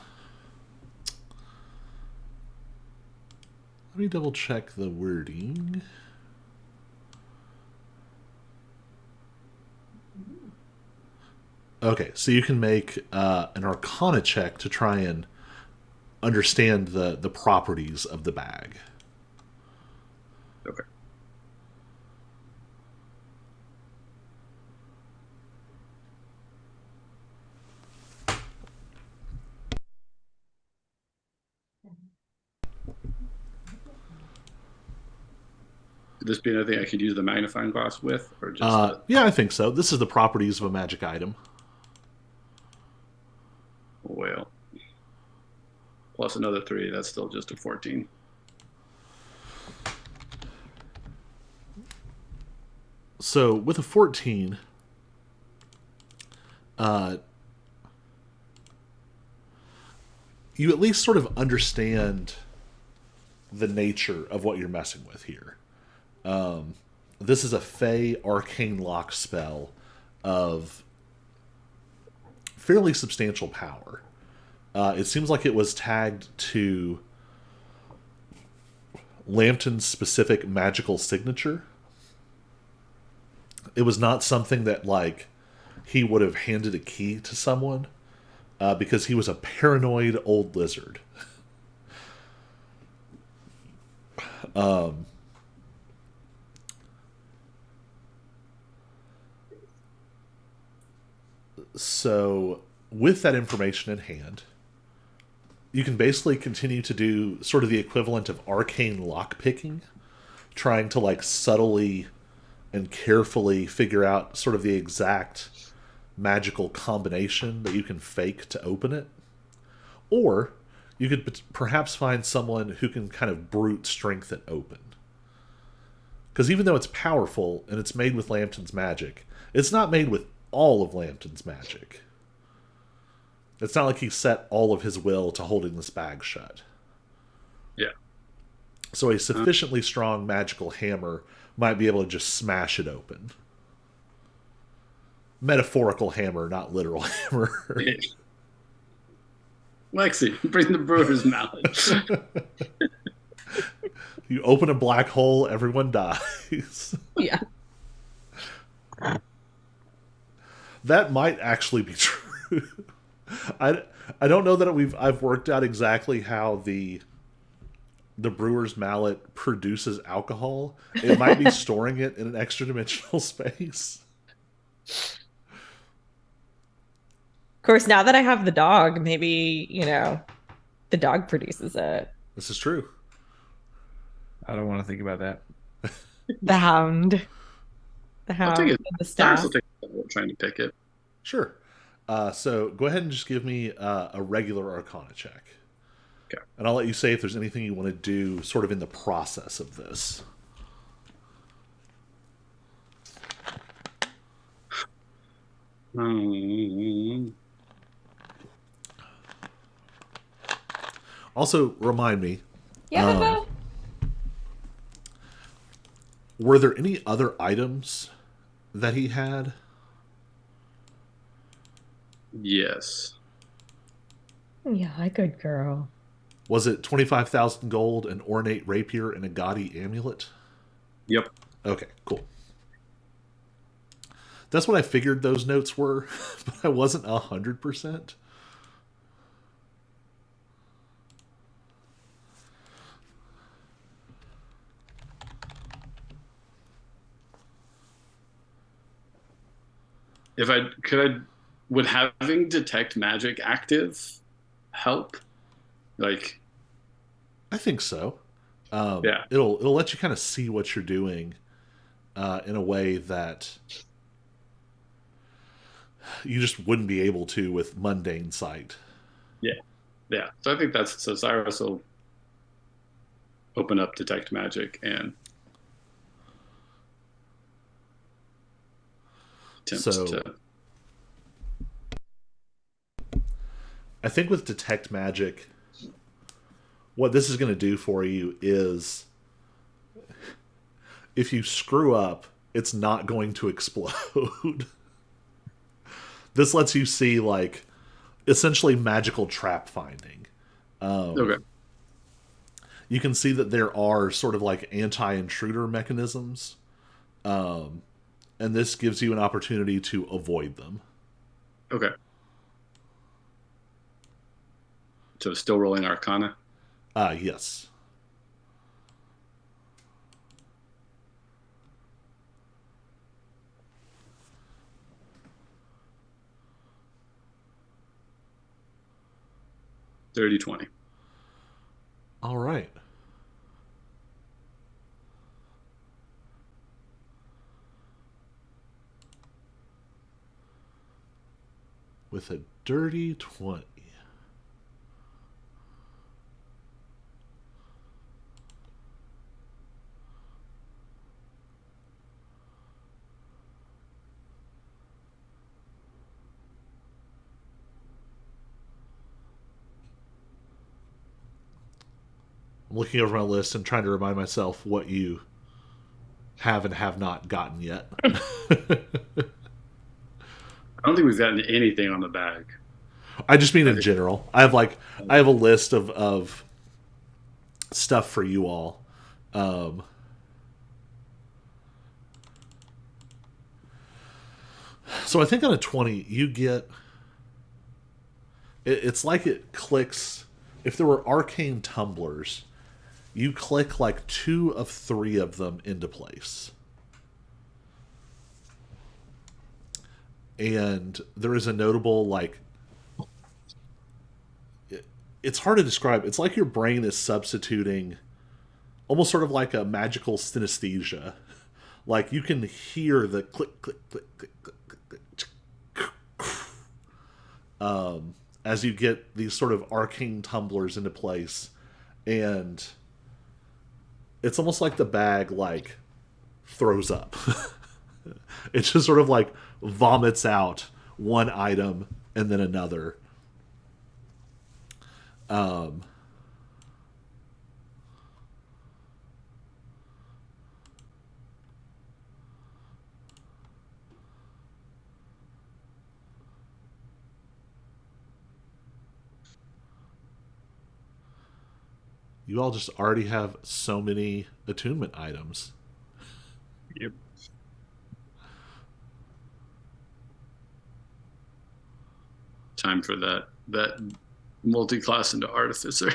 Speaker 1: let me double check the wording. Okay, so you can make an Arcana check to try and understand the properties of the bag.
Speaker 4: Okay. Could this be anything I could use the magnifying glass with, or just the
Speaker 1: Yeah, I think so. This is the properties of a magic item.
Speaker 4: whale? Plus another 3, that's still just a 14.
Speaker 1: So with a 14, you at least sort of understand the nature of what you're messing with here. This is a Fey arcane lock spell of fairly substantial power. It seems like it was tagged to Lambton's specific magical signature. It was not something that like he would have handed a key to someone because he was a paranoid old lizard. So, with that information in hand, you can basically continue to do sort of the equivalent of arcane lockpicking, trying to like subtly and carefully figure out sort of the exact magical combination that you can fake to open it. Or you could perhaps find someone who can kind of brute strength it open. Because even though it's powerful and it's made with Lambton's magic, it's not made with all of Lambton's magic. It's not like he set all of his will to holding this bag shut.
Speaker 4: Yeah.
Speaker 1: So a sufficiently strong magical hammer might be able to just smash it open. Metaphorical hammer, not literal hammer.
Speaker 4: Lexi, bring the brewer's mallet.
Speaker 1: You open a black hole, everyone dies.
Speaker 3: Yeah.
Speaker 1: That might actually be true. I don't know that I've worked out exactly how the brewer's mallet produces alcohol. It might be storing it in an extra dimensional space.
Speaker 3: Of course, now that I have the dog, maybe, the dog produces it.
Speaker 1: This is true.
Speaker 2: I don't want to think about that.
Speaker 3: The hound. The
Speaker 4: I'll
Speaker 3: hound
Speaker 4: take it.
Speaker 3: and the
Speaker 4: Cyrus
Speaker 3: staff.
Speaker 4: will take it trying to pick it.
Speaker 1: Sure. So go ahead and just give me a regular Arcana check.
Speaker 4: Okay.
Speaker 1: And I'll let you say if there's anything you want to do sort of in the process of this. Also, remind me,
Speaker 3: Yeah.
Speaker 1: were there any other items that he had?
Speaker 4: Yes.
Speaker 3: Yeah, good girl.
Speaker 1: Was it 25,000 gold, an ornate rapier, and a gaudy amulet?
Speaker 4: Yep.
Speaker 1: Okay, cool. That's what I figured those notes were, but I wasn't 100%.
Speaker 4: Would having detect magic active help? Like,
Speaker 1: I think so.
Speaker 4: yeah.
Speaker 1: It'll let you kind of see what you're doing in a way that you just wouldn't be able to with mundane sight.
Speaker 4: Yeah. Yeah. So I think so Cyrus will open up detect magic and attempt
Speaker 1: So
Speaker 4: to.
Speaker 1: I think with Detect Magic, what this is going to do for you is if you screw up, it's not going to explode. This lets you see, like, essentially magical trap finding.
Speaker 4: Okay.
Speaker 1: You can see that there are sort of like anti-intruder mechanisms, and this gives you an opportunity to avoid them.
Speaker 4: Okay. So still rolling Arcana.
Speaker 1: Yes.
Speaker 4: Dirty 20.
Speaker 1: All right. With a dirty 20. I'm looking over my list and trying to remind myself what you have and have not gotten yet.
Speaker 4: I don't think we've gotten anything on the bag.
Speaker 1: I just mean
Speaker 4: I
Speaker 1: in
Speaker 4: think.
Speaker 1: general. I have a list of stuff for you all. Um, so I think on a 20, you get. It's like it clicks. If there were arcane tumblers, you click like 2 of 3 of them into place. And there is a notable, like, it's hard to describe. It's like your brain is substituting almost sort of like a magical synesthesia. Like you can hear the click, click, click, click, click, click, click, as you get these sort of arcane tumblers into place, and it's almost like the bag like throws up. It just sort of like vomits out one item and then another. Um, you all just already have so many attunement items.
Speaker 2: Yep.
Speaker 4: Time for that multi-class into artificer.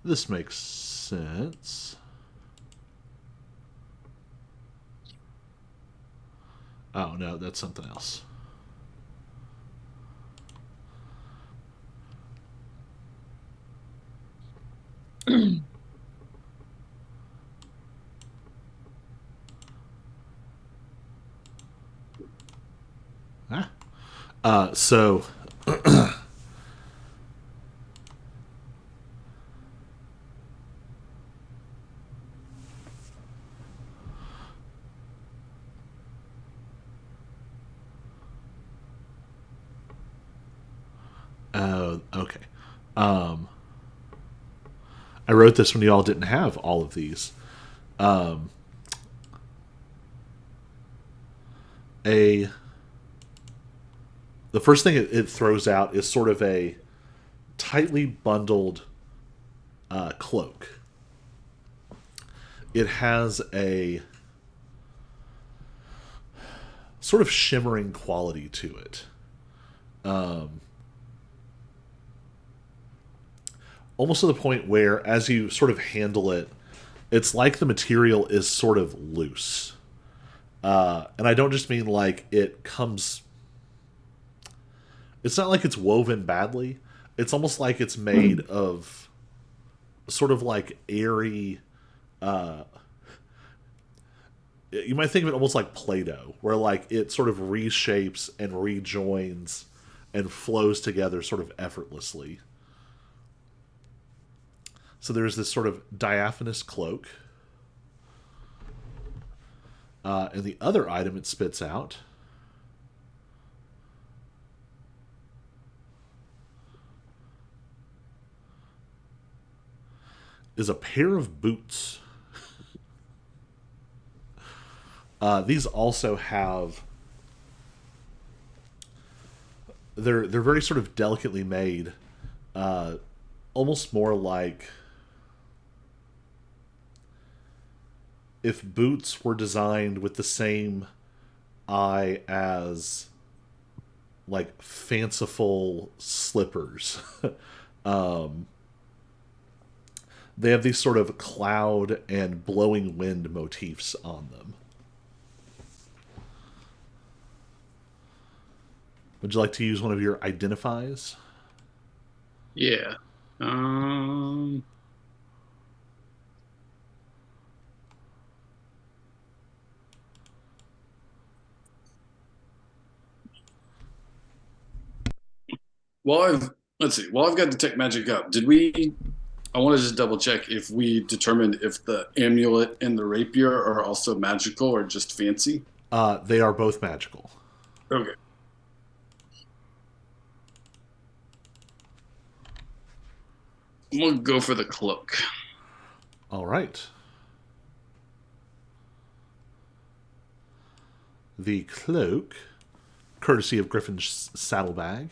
Speaker 1: This makes sense. Oh no, that's something else. Ah. So okay. Um, I wrote this when you all didn't have all of these. Um, a the first thing it throws out is sort of a tightly bundled cloak. It has a sort of shimmering quality to it. Almost to the point where, as you sort of handle it, it's like the material is sort of loose. And I don't just mean like it comes. It's not like it's woven badly. It's almost like it's made of sort of like airy. you might think of it almost like Play-Doh, where like it sort of reshapes and rejoins and flows together sort of effortlessly. So there's this sort of diaphanous cloak. And the other item it spits out is a pair of boots. These also have they're very sort of delicately made, almost more like if boots were designed with the same eye as like fanciful slippers. um, they have these sort of cloud and blowing wind motifs on them. Would you like to use one of your identifies?
Speaker 4: Yeah. Um. Well, let's see. While I've got detect magic up, did we? I want to just double check if we determined if the amulet and the rapier are also magical or just fancy.
Speaker 1: They are both magical.
Speaker 4: Okay. We'll go for the cloak.
Speaker 1: All right. The cloak, courtesy of Griffin's saddlebag,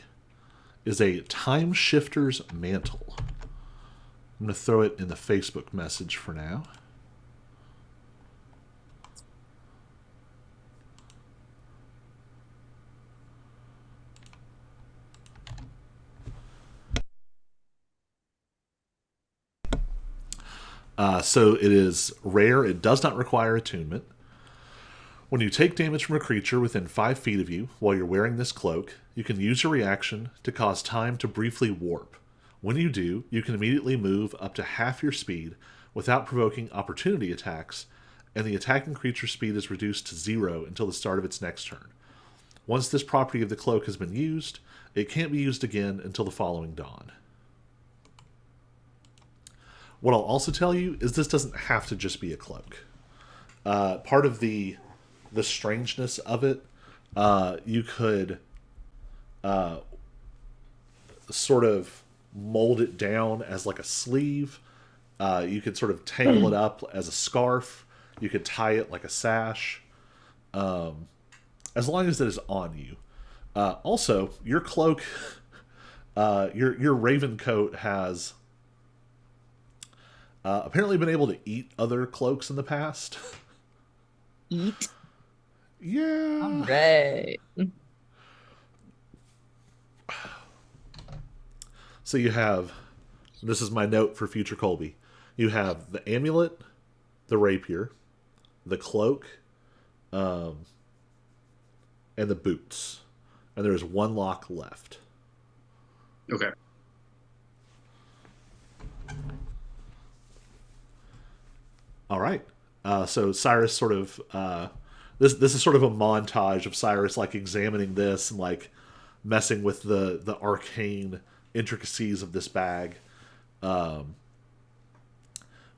Speaker 1: is a time shifter's mantle. I'm going to throw it in the Facebook message for now. So it is rare. It does not require attunement. When you take damage from a creature within 5 feet of you while you're wearing this cloak, you can use your reaction to cause time to briefly warp. When you do, you can immediately move up to half your speed without provoking opportunity attacks, and the attacking creature's speed is reduced to 0 until the start of its next turn. Once this property of the cloak has been used, it can't be used again until the following dawn. What I'll also tell you is this doesn't have to just be a cloak. Part of the strangeness of it, you could sort of mold it down as like a sleeve. You could sort of tangle it up as a scarf. You could tie it like a sash. As long as it is on you. Also, your cloak, your raven coat has apparently been able to eat other cloaks in the past.
Speaker 3: Eat.
Speaker 1: Yeah.
Speaker 3: All right.
Speaker 1: So you have, this is my note for future Colby. You have the amulet, the rapier, the cloak, and the boots. And there's one lock left.
Speaker 4: Okay.
Speaker 1: All right. So Cyrus sort of this is sort of a montage of Cyrus like examining this and like messing with the arcane intricacies of this bag.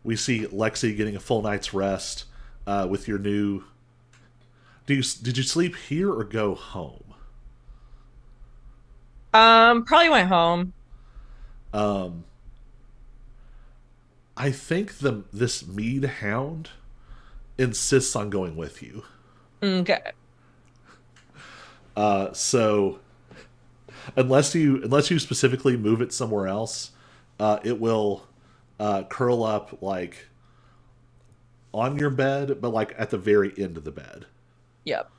Speaker 1: We see Lexi getting a full night's rest with your new. Did you sleep here or go home?
Speaker 3: Probably went home.
Speaker 1: I think this mead hound insists on going with you.
Speaker 3: Okay.
Speaker 1: So unless you specifically move it somewhere else, it will curl up like on your bed, but like at the very end of the bed.
Speaker 3: Yep.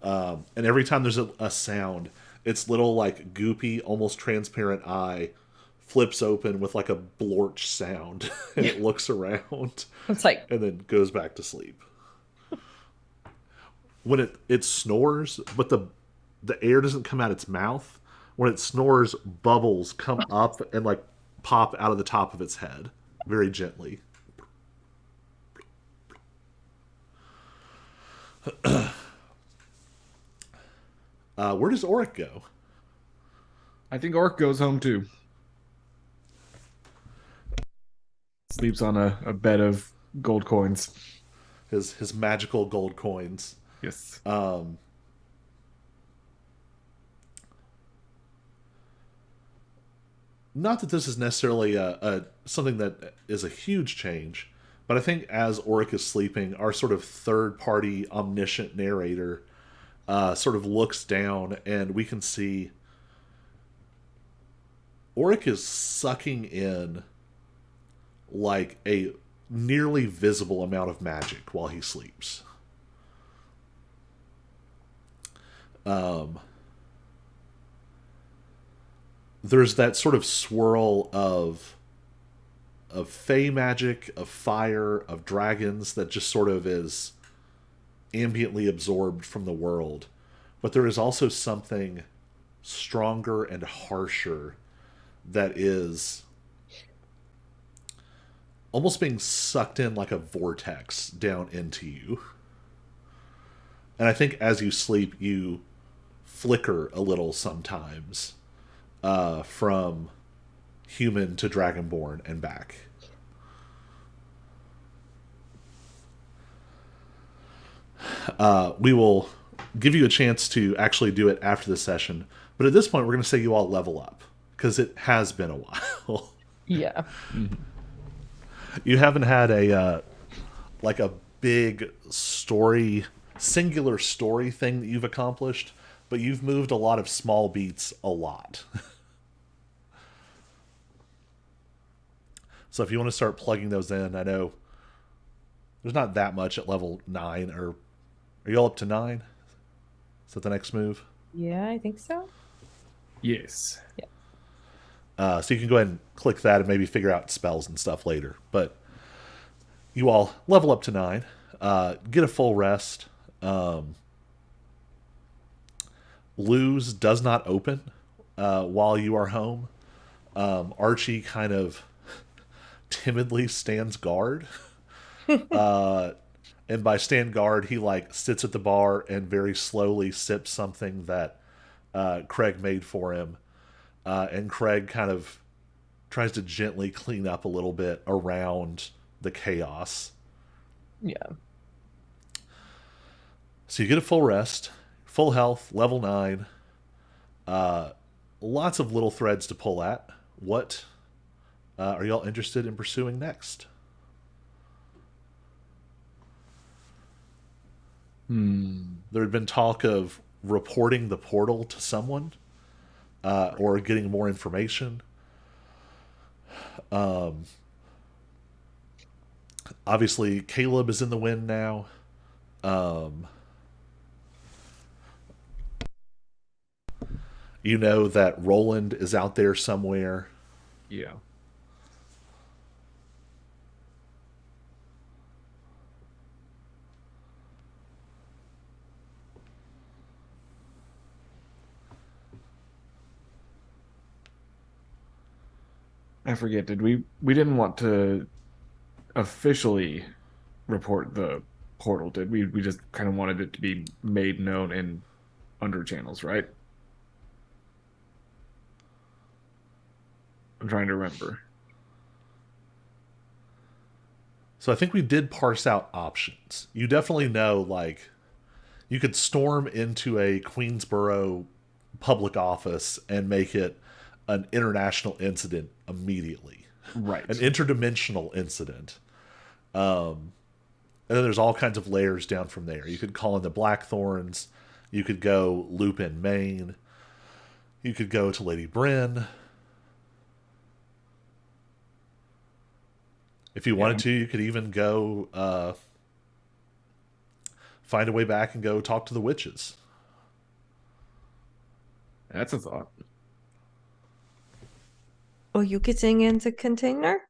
Speaker 1: And every time there's a sound, its little like goopy, almost transparent eye flips open with like a blorch sound, and it looks around.
Speaker 3: It's like,
Speaker 1: and then goes back to sleep. When it snores, but the air doesn't come out its mouth. When it snores, bubbles come up and like pop out of the top of its head very gently. Where does Oric go?
Speaker 2: I think Orc goes home too. Sleeps on a bed of gold coins.
Speaker 1: His magical gold coins.
Speaker 2: Yes.
Speaker 1: Not that this is necessarily a something that is a huge change, but I think as Oric is sleeping, our sort of third party omniscient narrator sort of looks down, and we can see Oric is sucking in like a nearly visible amount of magic while he sleeps. Um, there's that sort of swirl of fey magic, of fire, of dragons that just sort of is ambiently absorbed from the world. But there is also something stronger and harsher that is almost being sucked in like a vortex down into you. And I think as you sleep, you flicker a little sometimes from human to dragonborn and back. We will give you a chance to actually do it after the session, but at this point, we're going to say you all level up because it has been a while.
Speaker 3: Yeah.
Speaker 1: You haven't had a like a big story, singular story thing that you've accomplished, but you've moved a lot of small beats a lot. So if you want to start plugging those in, I know there's not that much at level 9, or are you all up to 9? Is that the next move?
Speaker 3: Yeah, I think so.
Speaker 2: Yes.
Speaker 1: So you can go ahead and click that and maybe figure out spells and stuff later. But you all level up to 9, get a full rest. Lose does not open while you are home. Archie kind of timidly stands guard. And by stand guard, he like sits at the bar and very slowly sips something that Craig made for him. And Craig kind of tries to gently clean up a little bit around the chaos.
Speaker 3: Yeah.
Speaker 1: So you get a full rest, full health, level 9. Lots of little threads to pull at. What are y'all interested in pursuing next? There had been talk of reporting the portal to someone or getting more information. Obviously, Caleb is in the wind now. You know that Roland is out there somewhere.
Speaker 2: Yeah. I forget, did we didn't want to officially report the portal, did we? We just kind of wanted it to be made known in under channels, right? I'm trying to remember.
Speaker 1: So I think we did parse out options. You definitely know, like, you could storm into a Queensboro public office and make it an international incident immediately,
Speaker 2: Right.
Speaker 1: an interdimensional incident. And then there's all kinds of layers down from there. You could call in the Blackthorns. You could go loop in Maine. You could go to Lady Bryn. If you wanted to, you could even go find a way back and go talk to the witches.
Speaker 2: That's a thought.
Speaker 5: Are you getting into container?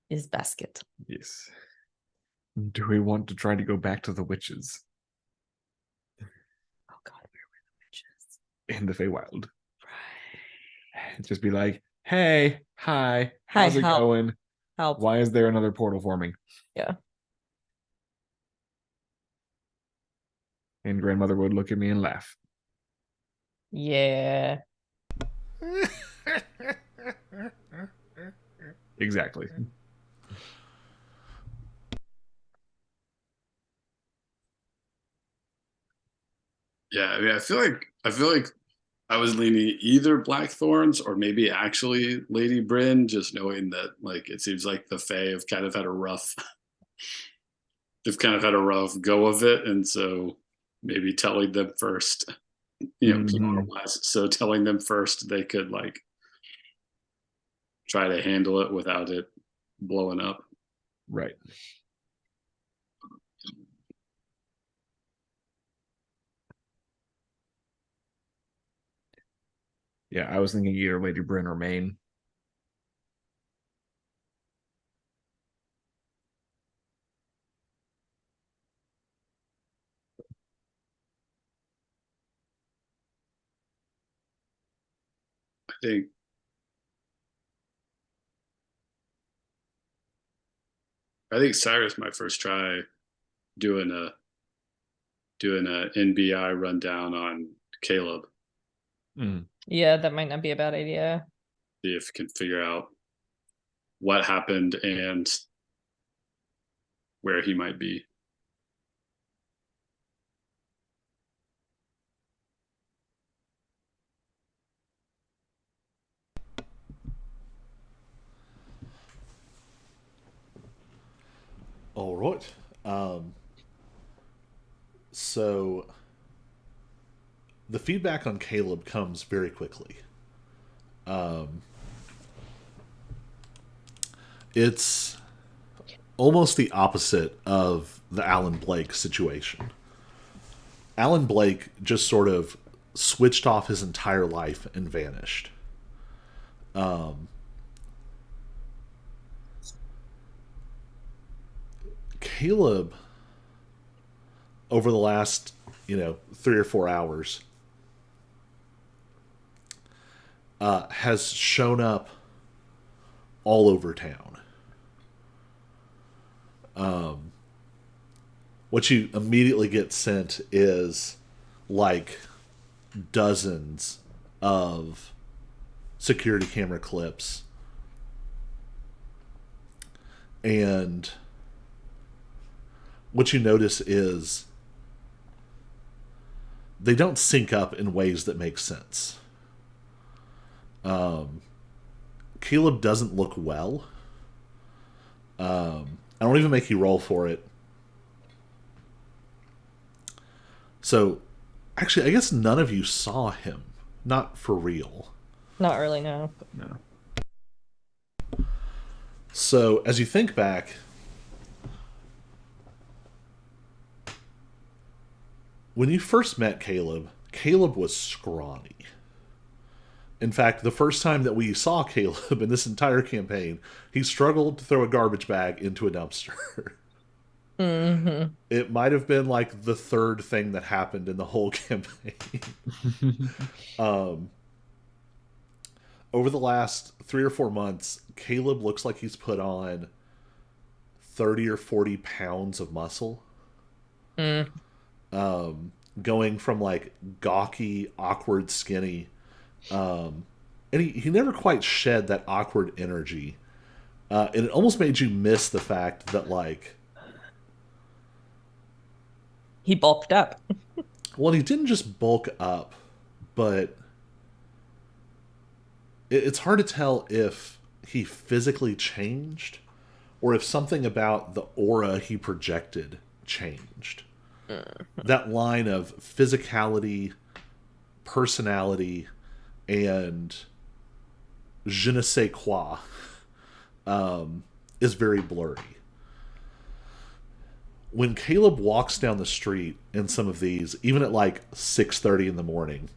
Speaker 3: Is basket.
Speaker 2: Yes. Do we want to try to go back to the witches
Speaker 3: Oh God, where were the witches?
Speaker 2: in the Feywild?
Speaker 3: Right.
Speaker 2: Just be like, hey, hi,
Speaker 5: Hi,
Speaker 2: how's it
Speaker 5: how-
Speaker 2: going?
Speaker 5: Help.
Speaker 2: Why is there another portal forming?
Speaker 5: Yeah.
Speaker 2: And grandmother would look at me and laugh.
Speaker 5: Yeah.
Speaker 2: Exactly.
Speaker 4: Yeah, I mean, I feel like I was leaning either Blackthorns or maybe actually Lady Bryn, just knowing that like it seems like the Fae have kind of had a rough they've kind of had a rough go of it, and so maybe telling them first,
Speaker 2: Mhm.
Speaker 4: PR-wise, so telling them first they could like try to handle it without it blowing up.
Speaker 2: Right. Yeah, I was thinking either Lady Bryn or Maine.
Speaker 4: I think Cyrus might first try doing a NBI rundown on Caleb,
Speaker 2: Mm.
Speaker 5: Yeah, that might not be a bad idea.
Speaker 4: see if he can figure out what happened and where he might be.
Speaker 1: All right. So the feedback on Caleb comes very quickly. It's almost the opposite of the Alan Blake situation. Alan Blake just sort of switched off his entire life and vanished. Caleb, over the last, 3 or 4 hours, has shown up all over town. What you immediately get sent is like dozens of security camera clips, and what you notice is they don't sync up in ways that make sense. Caleb doesn't look well. I don't even make you roll for it. So, actually, I guess none of you saw him. Not for real.
Speaker 5: Not really, no.
Speaker 2: No.
Speaker 1: So, as you think back, when you first met Caleb, Caleb was scrawny. In fact, the first time that we saw Caleb in this entire campaign, he struggled to throw a garbage bag into a dumpster.
Speaker 5: Mm-hmm.
Speaker 1: It might have been like the third thing that happened in the whole campaign. Over the last 3 or 4 months, Caleb looks like he's put on 30 or 40 pounds of muscle.
Speaker 5: Mm.
Speaker 1: Going from like gawky, awkward, skinny. And he never quite shed that awkward energy. And it almost made you miss the fact that, like,
Speaker 5: He bulked up.
Speaker 1: well, he didn't just bulk up, but it's hard to tell if he physically changed or if something about the aura he projected changed. That line of physicality, personality, and je ne sais quoi is very blurry. When Caleb walks down the street in some of these, even at like 6:30 in the morning,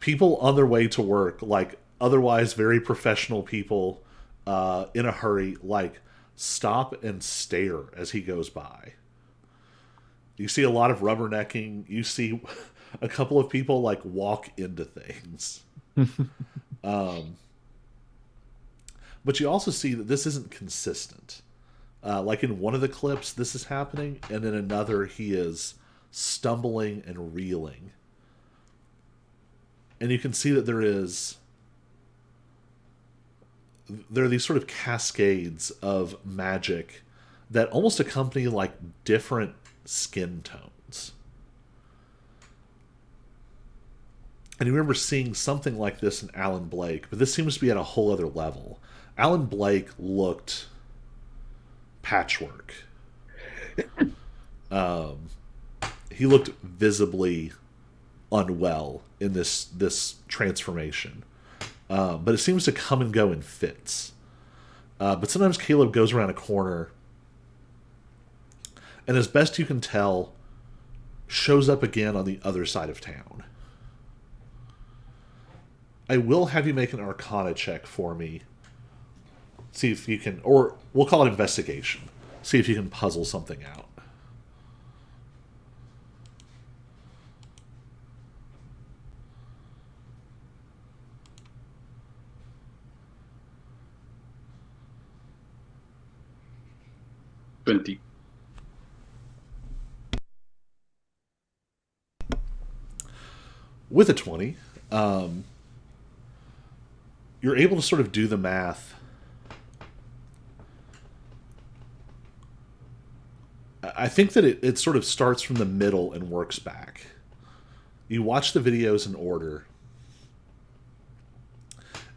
Speaker 1: people on their way to work, like otherwise very professional people in a hurry, like stop and stare as he goes by. You see a lot of rubbernecking. You see a couple of people like walk into things. Um, but you also see that this isn't consistent. Like in one of the clips, this is happening, and in another, he is stumbling and reeling. And you can see that there are these sort of cascades of magic that almost accompany like different skin tones. And you remember seeing something like this in Alan Blake, but this seems to be at a whole other level. Alan Blake looked patchwork. He looked visibly unwell in this transformation, but it seems to come and go in fits. But sometimes Caleb goes around a corner, and as best you can tell, shows up again on the other side of town. I will have you make an Arcana check for me. See if you can, or we'll call it investigation. See if you can puzzle something out.
Speaker 4: $20.
Speaker 1: With a 20, you're able to sort of do the math. I think that it sort of starts from the middle and works back. You watch the videos in order,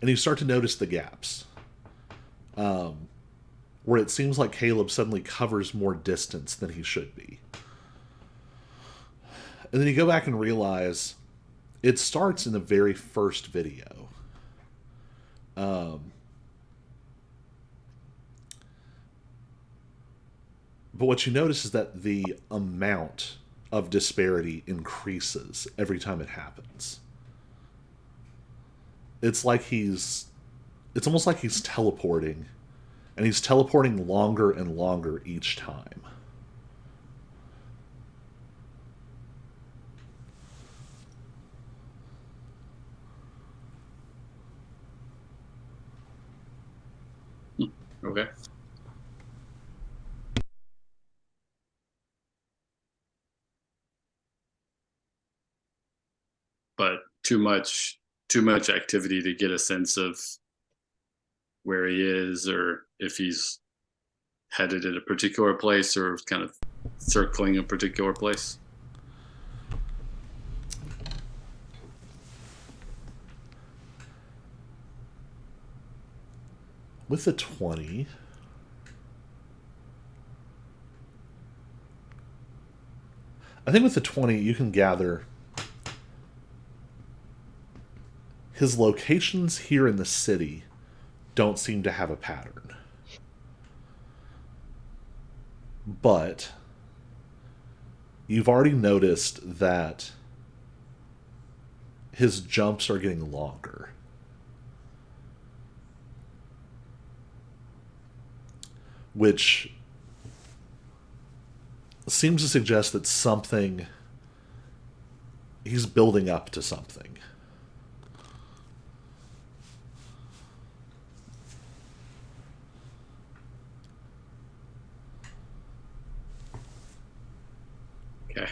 Speaker 1: and you start to notice the gaps. Where it seems like Caleb suddenly covers more distance than he should be. And then you go back and realize it starts in the very first video. But what you notice is that the amount of disparity increases every time it happens. It's almost like he's teleporting, and he's teleporting longer and longer each time.
Speaker 4: Okay. But too much activity to get a sense of where he is, or if he's headed at a particular place or kind of circling a particular place.
Speaker 1: With the 20, I think with the 20, you can gather his locations here in the city don't seem to have a pattern. But you've already noticed that his jumps are getting longer. Which seems to suggest that he's building up to something.
Speaker 4: Okay.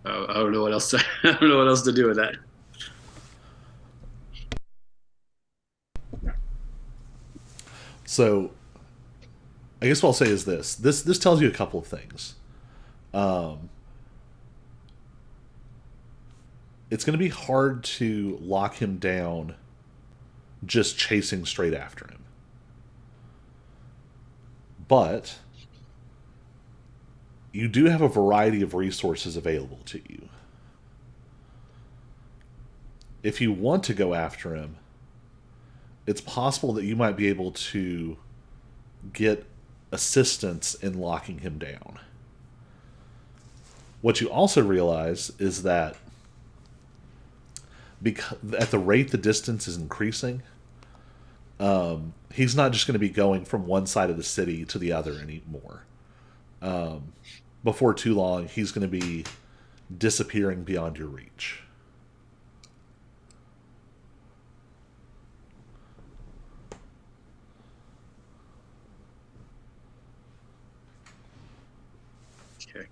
Speaker 4: I don't know what else to, I don't know what else to do with that.
Speaker 1: So, I guess what I'll say is this. This tells you a couple of things. It's going to be hard to lock him down just chasing straight after him. But you do have a variety of resources available to you. If you want to go after him, it's possible that you might be able to get assistance in locking him down. What you also realize is that because at the rate the distance is increasing, he's not just going to be going from one side of the city to the other anymore. Before too long, he's going to be disappearing beyond your reach.
Speaker 4: Okay.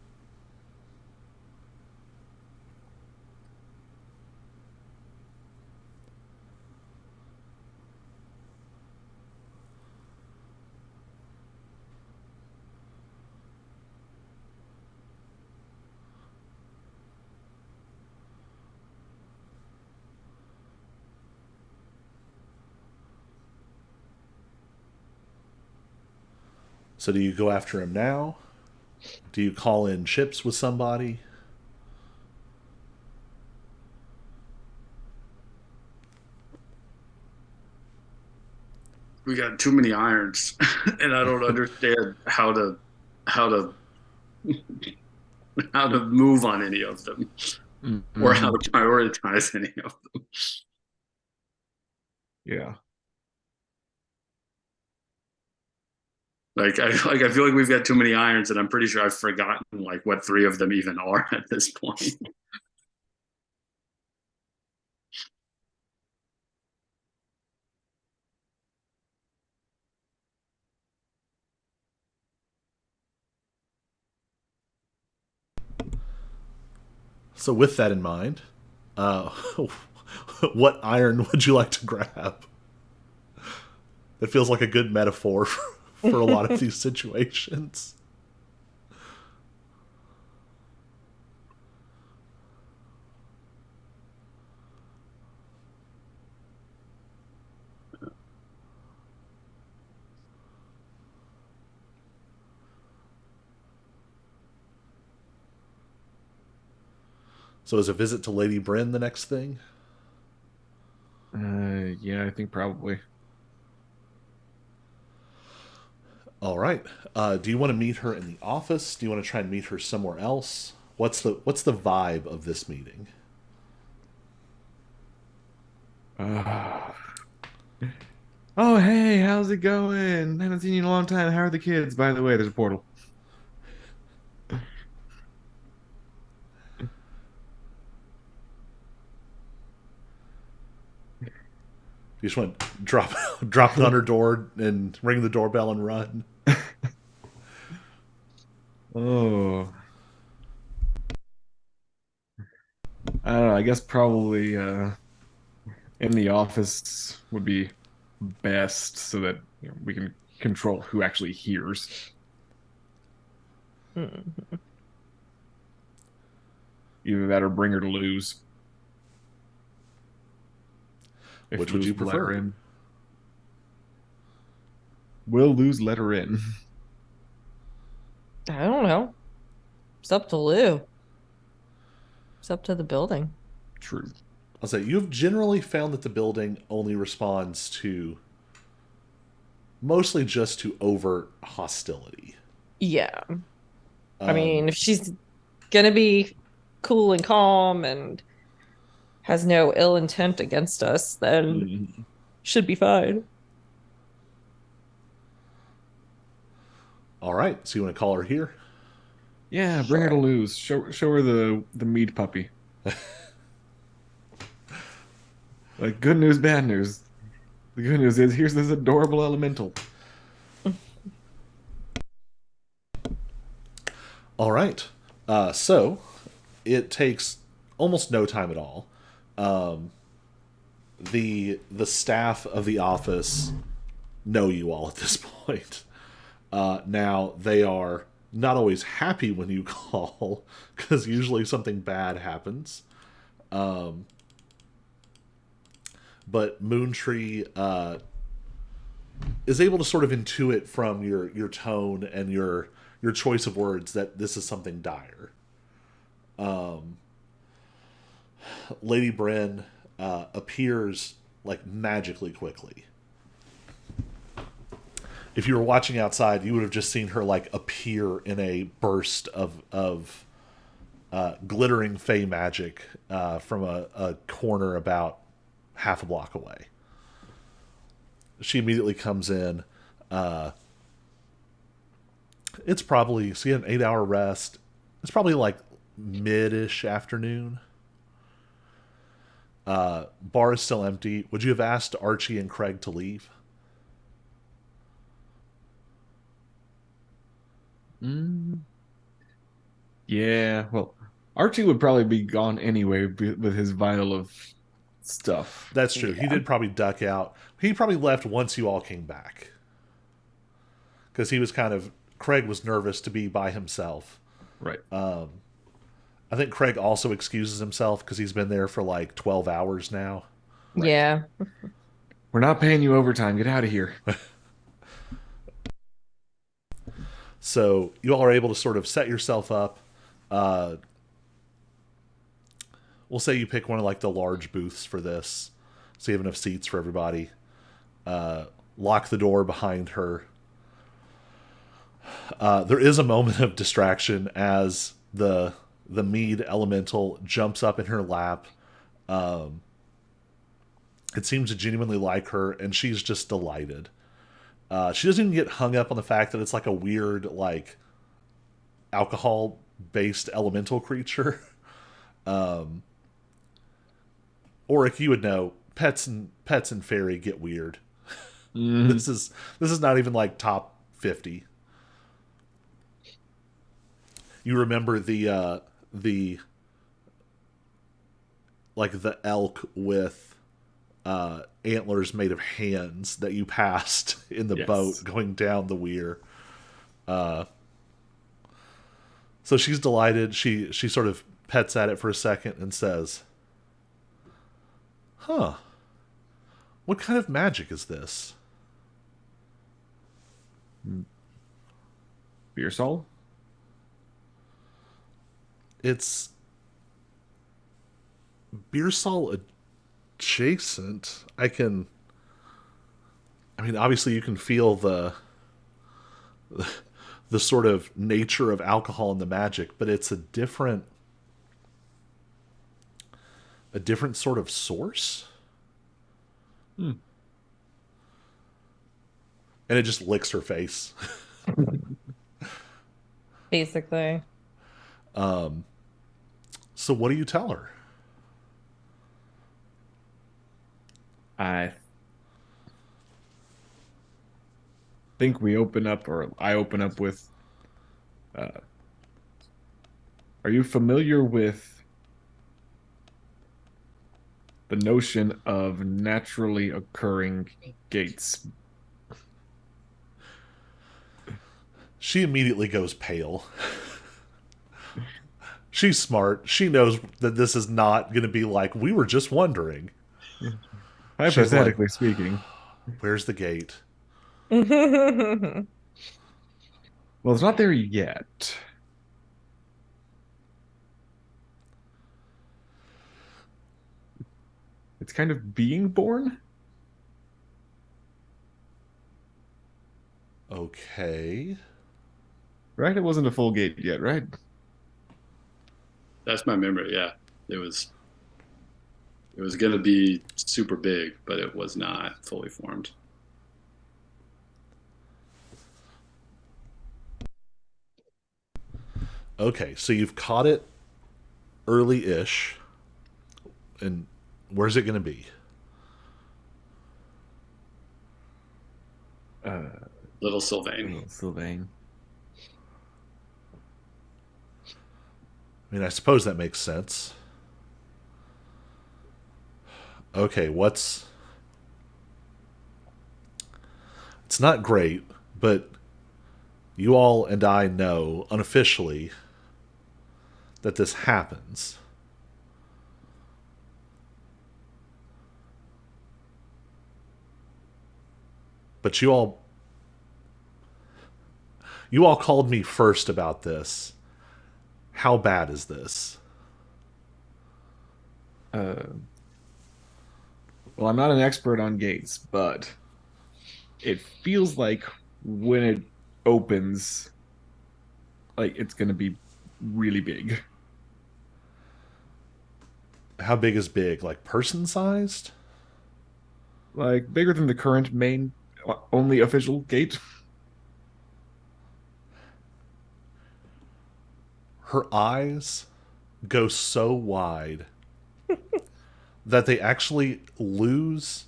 Speaker 1: So do you go after him now? Do you call in chips with somebody?
Speaker 4: We got too many irons, and I don't understand how to how to move on any of them, or how
Speaker 2: Mm-hmm.
Speaker 4: to prioritize any of them.
Speaker 2: Yeah.
Speaker 4: I feel like we've got too many irons, and I'm pretty sure I've forgotten like what three of them even are at this point.
Speaker 1: So with that in mind, uh, what iron would you like to grab? It feels like a good metaphor for a lot of these situations. So is a visit to Lady Bryn the next thing?
Speaker 2: Yeah, I think probably.
Speaker 1: All right. Do you want to meet her in the office? Do you want to try and meet her somewhere else? What's the vibe of this meeting?
Speaker 2: Uh, oh, hey, how's it going? Haven't seen you in a long time. How are the kids? By the way, there's a portal.
Speaker 1: You just want to drop it on her door and ring the doorbell and run.
Speaker 2: Oh, I don't know. I guess probably in the office would be best so that we can control who actually hears.
Speaker 5: Hmm.
Speaker 2: Either that or bring her to lose. If
Speaker 1: Which would you
Speaker 2: lose, let her
Speaker 1: prefer?
Speaker 2: in. Will lose, let her in.
Speaker 5: I don't know. It's up to Lou. It's up to the building.
Speaker 2: True.
Speaker 1: I'll say you've generally found that the building only responds to mostly just to overt hostility.
Speaker 5: Yeah. I
Speaker 1: Um,
Speaker 5: mean, if she's gonna be cool and calm and has no ill intent against us, then
Speaker 2: Mhm.
Speaker 5: should be fine.
Speaker 1: all right, so you want to call her here?
Speaker 2: Yeah, bring her to
Speaker 5: Sure.
Speaker 2: lose. Show her the meat puppy. Like good news, bad news. The good news is here's this adorable elemental.
Speaker 1: All right. So it takes almost no time at all. Um, the staff of the office know you all at this point. Now they are not always happy when you call because usually something bad happens. But Moontree is able to sort of intuit from your tone and your choice of words that this is something dire. Lady Bryn appears like magically quickly, If you were watching outside, you would have just seen her like appear in a burst of glittering fey magic from a corner about half a block away. She immediately comes in. Uh, it's probably so you had an 8 hour rest. It's probably like mid-ish afternoon. Bar is still empty. Would you have asked Archie and Craig to leave?
Speaker 2: Mm, yeah, well, Archie would probably be gone anyway with his vial of stuff.
Speaker 1: That's true. He
Speaker 3: Yeah.
Speaker 1: did probably duck out. He probably left once you all came back because he was kind of Craig was nervous to be by himself.
Speaker 2: Right.
Speaker 1: I think Craig also excuses himself because he's been there for like 12 hours now.
Speaker 2: Right.
Speaker 5: Yeah.
Speaker 2: We're not paying you overtime. Get out of here.
Speaker 1: So you all are able to sort of set yourself up. Uh, we'll say you pick one of like the large booths for this, so you have enough seats for everybody. Lock the door behind her. There is a moment of distraction as the mead elemental jumps up in her lap. It seems to genuinely like her, and she's just delighted. She doesn't even get hung up on the fact that it's like a weird, like alcohol based elemental creature. Oric, you would know pets and fairy get weird.
Speaker 2: Mhm.
Speaker 1: This is not even like top 50. You remember the like the elk with antlers made of hands that you passed in the
Speaker 2: Yes.
Speaker 1: boat going down the weir. So she's delighted. She sort of pets at it for a second and says, "Huh, what kind of magic is this?"
Speaker 2: Beer Sol?
Speaker 1: It's Beersall adjacent. I mean, obviously you can feel the sort of nature of alcohol and the magic, but it's a different sort of source.
Speaker 2: Hmm.
Speaker 1: And it just licks her face.
Speaker 5: Basically.
Speaker 1: So what do you tell her?
Speaker 2: I think we open up, or I open up with, uh, are you familiar with the notion of naturally occurring gates?
Speaker 1: She immediately goes pale. She's smart. She knows that this is not going to be like, we were just wondering. She's like,
Speaker 2: Hypothetically speaking.
Speaker 1: where's the gate?
Speaker 2: Well, it's not there yet. It's kind of being born,
Speaker 1: Okay.
Speaker 2: right? It wasn't a full gate yet, right?
Speaker 4: That's my memory. Yeah, it was. It was going to be super big, but it was not fully formed.
Speaker 1: Okay, so you've caught it early ish. And where's it going to be?
Speaker 2: Uh,
Speaker 4: Little Sylvain.
Speaker 2: Sylvain.
Speaker 1: I mean, I suppose that makes sense. Okay, what's. It's not great, but you all and I know unofficially that this happens. But you all called me first about this. How bad is this?
Speaker 2: Uh, well, I'm not an expert on gates, but it feels like when it opens, like it's gonna be really big.
Speaker 1: How big is big? Like person sized?
Speaker 2: Like bigger than the current main only official gate.
Speaker 1: Her eyes go so wide that they actually lose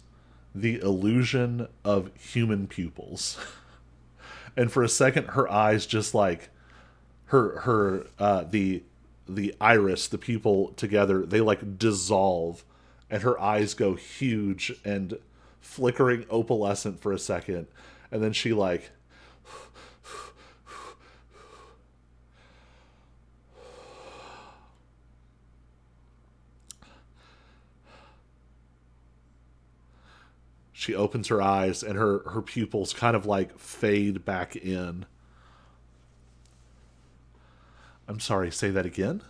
Speaker 1: the illusion of human pupils. And for a second her eyes just like the iris, the pupil together, they like dissolve and her eyes go huge and flickering opalescent for a second, and then she like she opens her eyes and her pupils kind of like fade back in. I'm sorry, say that again.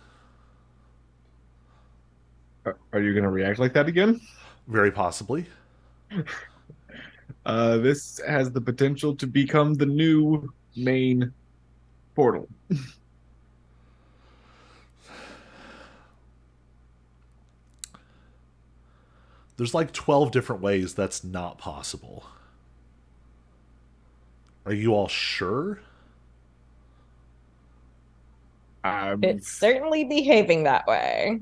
Speaker 2: Are you gonna react like that again?
Speaker 1: Very possibly.
Speaker 2: This has the potential to become the new main portal.
Speaker 1: There's like 12 different ways that's not possible. Are you all sure?
Speaker 2: Um,
Speaker 3: It's certainly behaving that way.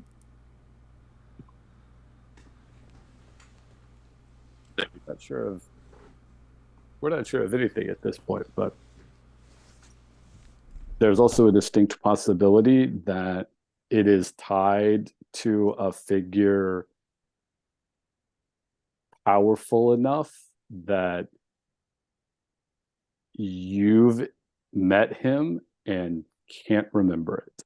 Speaker 6: Not sure of we're not sure of anything at this point, but there's also a distinct possibility that it is tied to a figure powerful enough that you've met him and can't remember it.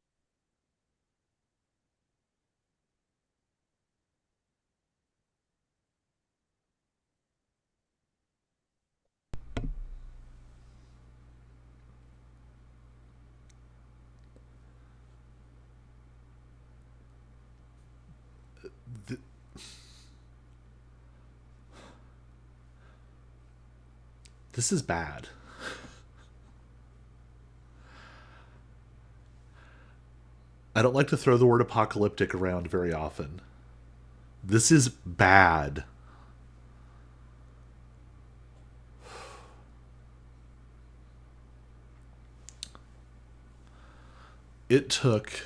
Speaker 1: This is bad. I don't like to throw the word apocalyptic around very often. This is bad. It took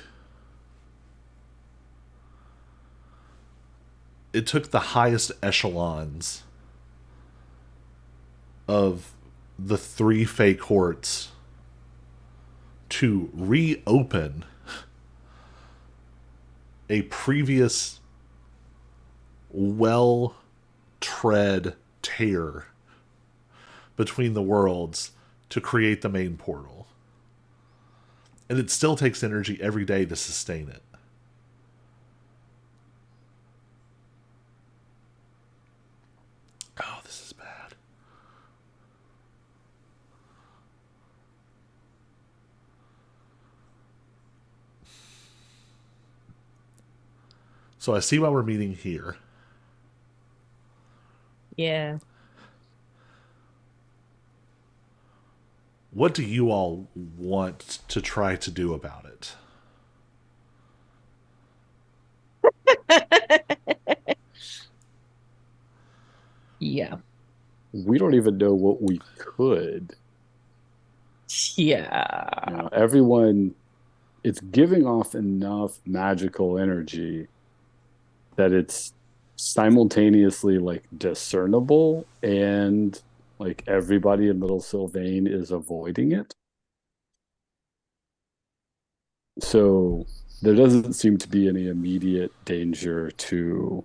Speaker 1: it took the highest echelons of the three Fey courts to reopen a previous well tread tear between the worlds to create the main portal. And it still takes energy every day to sustain it. Oh, this is bad. So I see why we're meeting here.
Speaker 5: Yeah.
Speaker 1: What do you all want to try to do about it?
Speaker 5: Yeah.
Speaker 6: We don't even know what we could.
Speaker 5: Yeah.
Speaker 6: Everyone, it's giving off enough magical energy that it's simultaneously like discernible and like everybody in Little Sylvain is avoiding it. So there doesn't seem to be any immediate danger to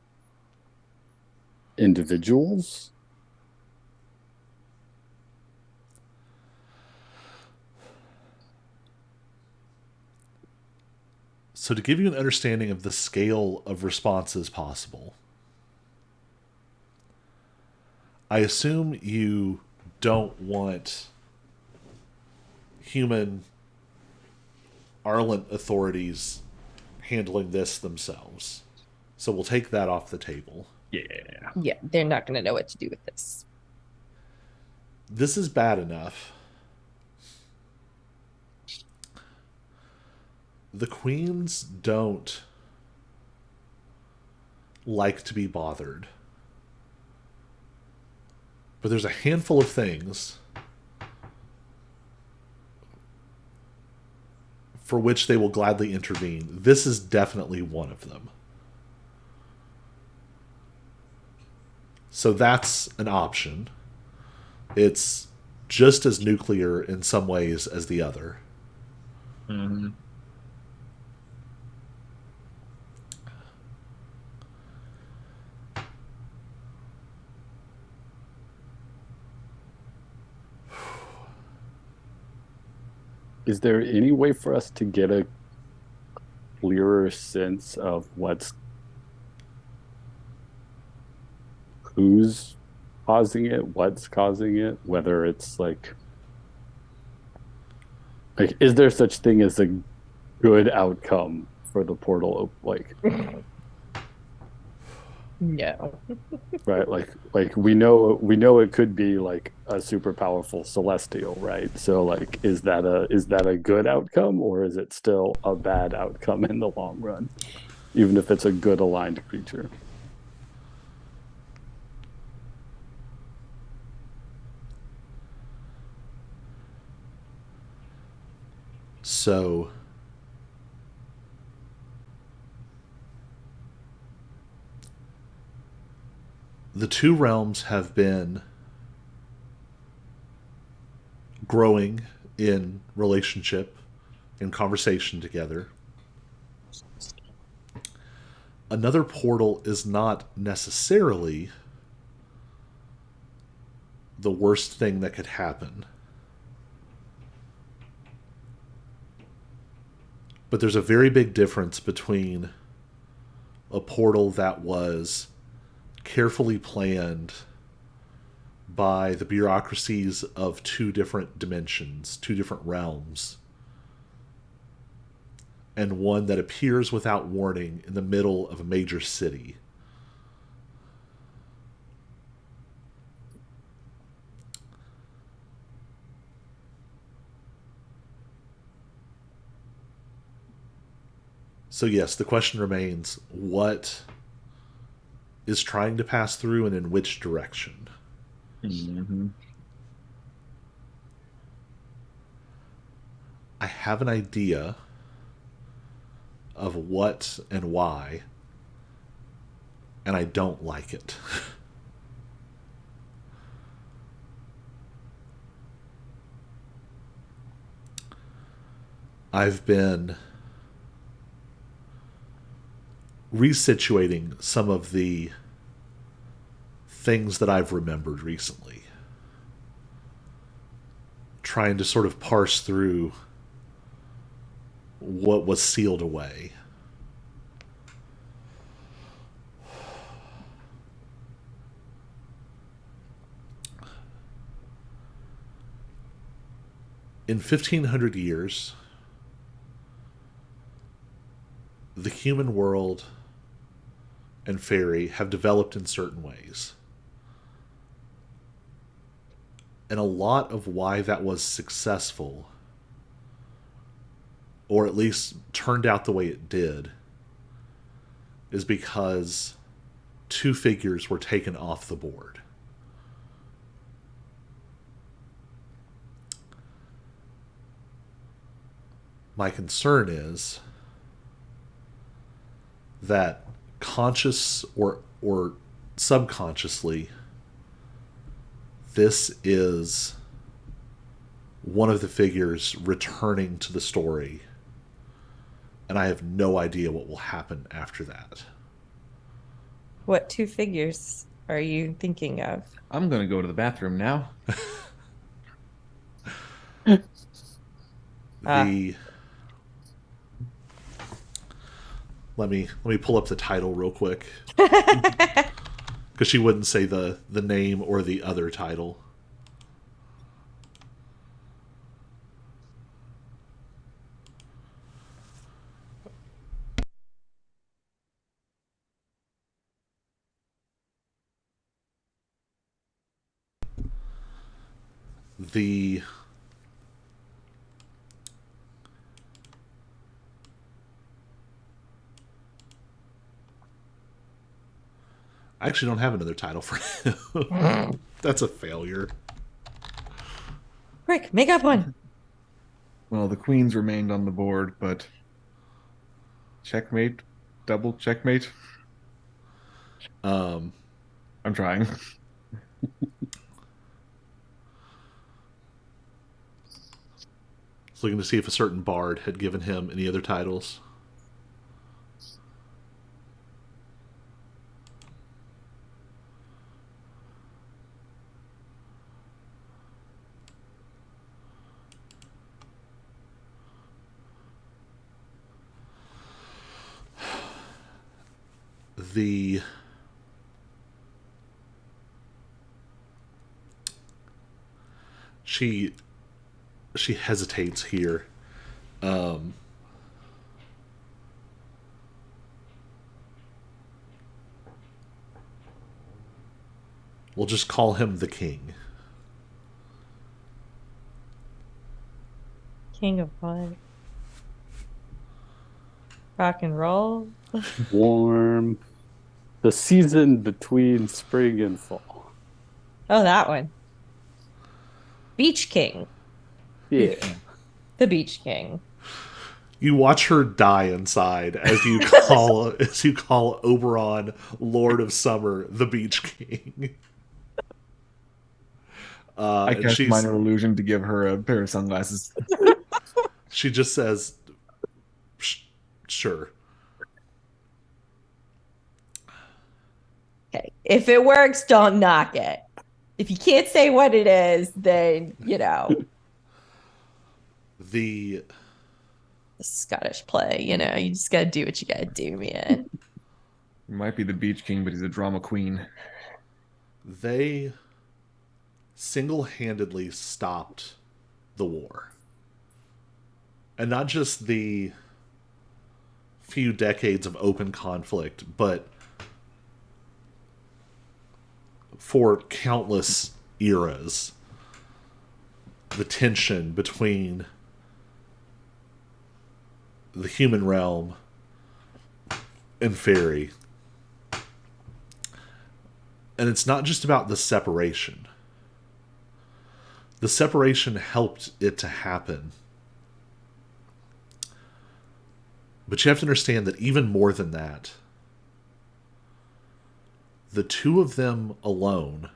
Speaker 6: individuals.
Speaker 1: So, to give you an understanding of the scale of responses possible, I assume you don't want human Arlant authorities handling this themselves. So, we'll take that off the table.
Speaker 2: Yeah.
Speaker 5: Yeah. They're not going to know what to do with this.
Speaker 1: This is bad enough. The queens don't like to be bothered. But there's a handful of things for which they will gladly intervene. This is definitely one of them. So that's an option. It's just as nuclear in some ways as the other.
Speaker 2: Mm-hmm.
Speaker 6: Is there any way for us to get a clearer sense of who's causing it, what's causing it, whether it's like is there such thing as a good outcome for the portal? Like,
Speaker 5: No.
Speaker 6: right, like we know it could be like a super powerful celestial, right? So like is that a good outcome, or is it still a bad outcome in the long run, even if it's a good aligned creature?
Speaker 1: So the two realms have been growing in relationship, in conversation together. Another portal is not necessarily the worst thing that could happen. But there's a very big difference between a portal that was carefully planned by the bureaucracies of two different dimensions, two different realms, and one that appears without warning in the middle of a major city. So, yes, the question remains, what is trying to pass through and in which direction?
Speaker 2: Mm-hmm.
Speaker 1: I have an idea of what and why, and I don't like it. I've been resituating some of the things that I've remembered recently, trying to sort of parse through what was sealed away. In 1500 years, the human world and fairy have developed in certain ways. And a lot of why that was successful, or at least turned out the way it did, is because two figures were taken off the board. My concern is that conscious or subconsciously, this is one of the figures returning to the story, and I have no idea what will happen after that.
Speaker 5: What two figures are you thinking of?
Speaker 2: I'm gonna go to the bathroom now.
Speaker 5: Ah.
Speaker 1: The let me pull up the title real quick because she wouldn't say the name or the other title. The I actually don't have another title for him. That's a failure.
Speaker 5: Quick, make up one.
Speaker 2: Well, the queens remained on the board, but checkmate, double checkmate.
Speaker 1: Um,
Speaker 2: I'm trying.
Speaker 1: I was looking to see if a certain bard had given him any other titles. The she hesitates here. Um, we'll just call him the king.
Speaker 5: King of what? Rock and roll.
Speaker 6: Warm. The season between spring and fall.
Speaker 5: Oh, that one. Beach King.
Speaker 6: Yeah.
Speaker 5: The Beach King.
Speaker 1: You watch her die inside as you call Oberon Lord of Summer the Beach King.
Speaker 2: I
Speaker 1: And
Speaker 2: cast minor illusion to give her a pair of sunglasses.
Speaker 1: she just says, "Sure."
Speaker 3: Okay. If it works, don't knock it. If you can't say what it is, then,
Speaker 1: The
Speaker 3: Scottish play, you just got to do what you got to do, man.
Speaker 2: He might be the beach king, but he's a drama queen.
Speaker 1: they single-handedly stopped the war, and not just the few decades of open conflict, but for countless eras, the tension between the human realm and fairy. And it's not just about the separation. The separation helped it to happen. But you have to understand that even more than that, the two of them alone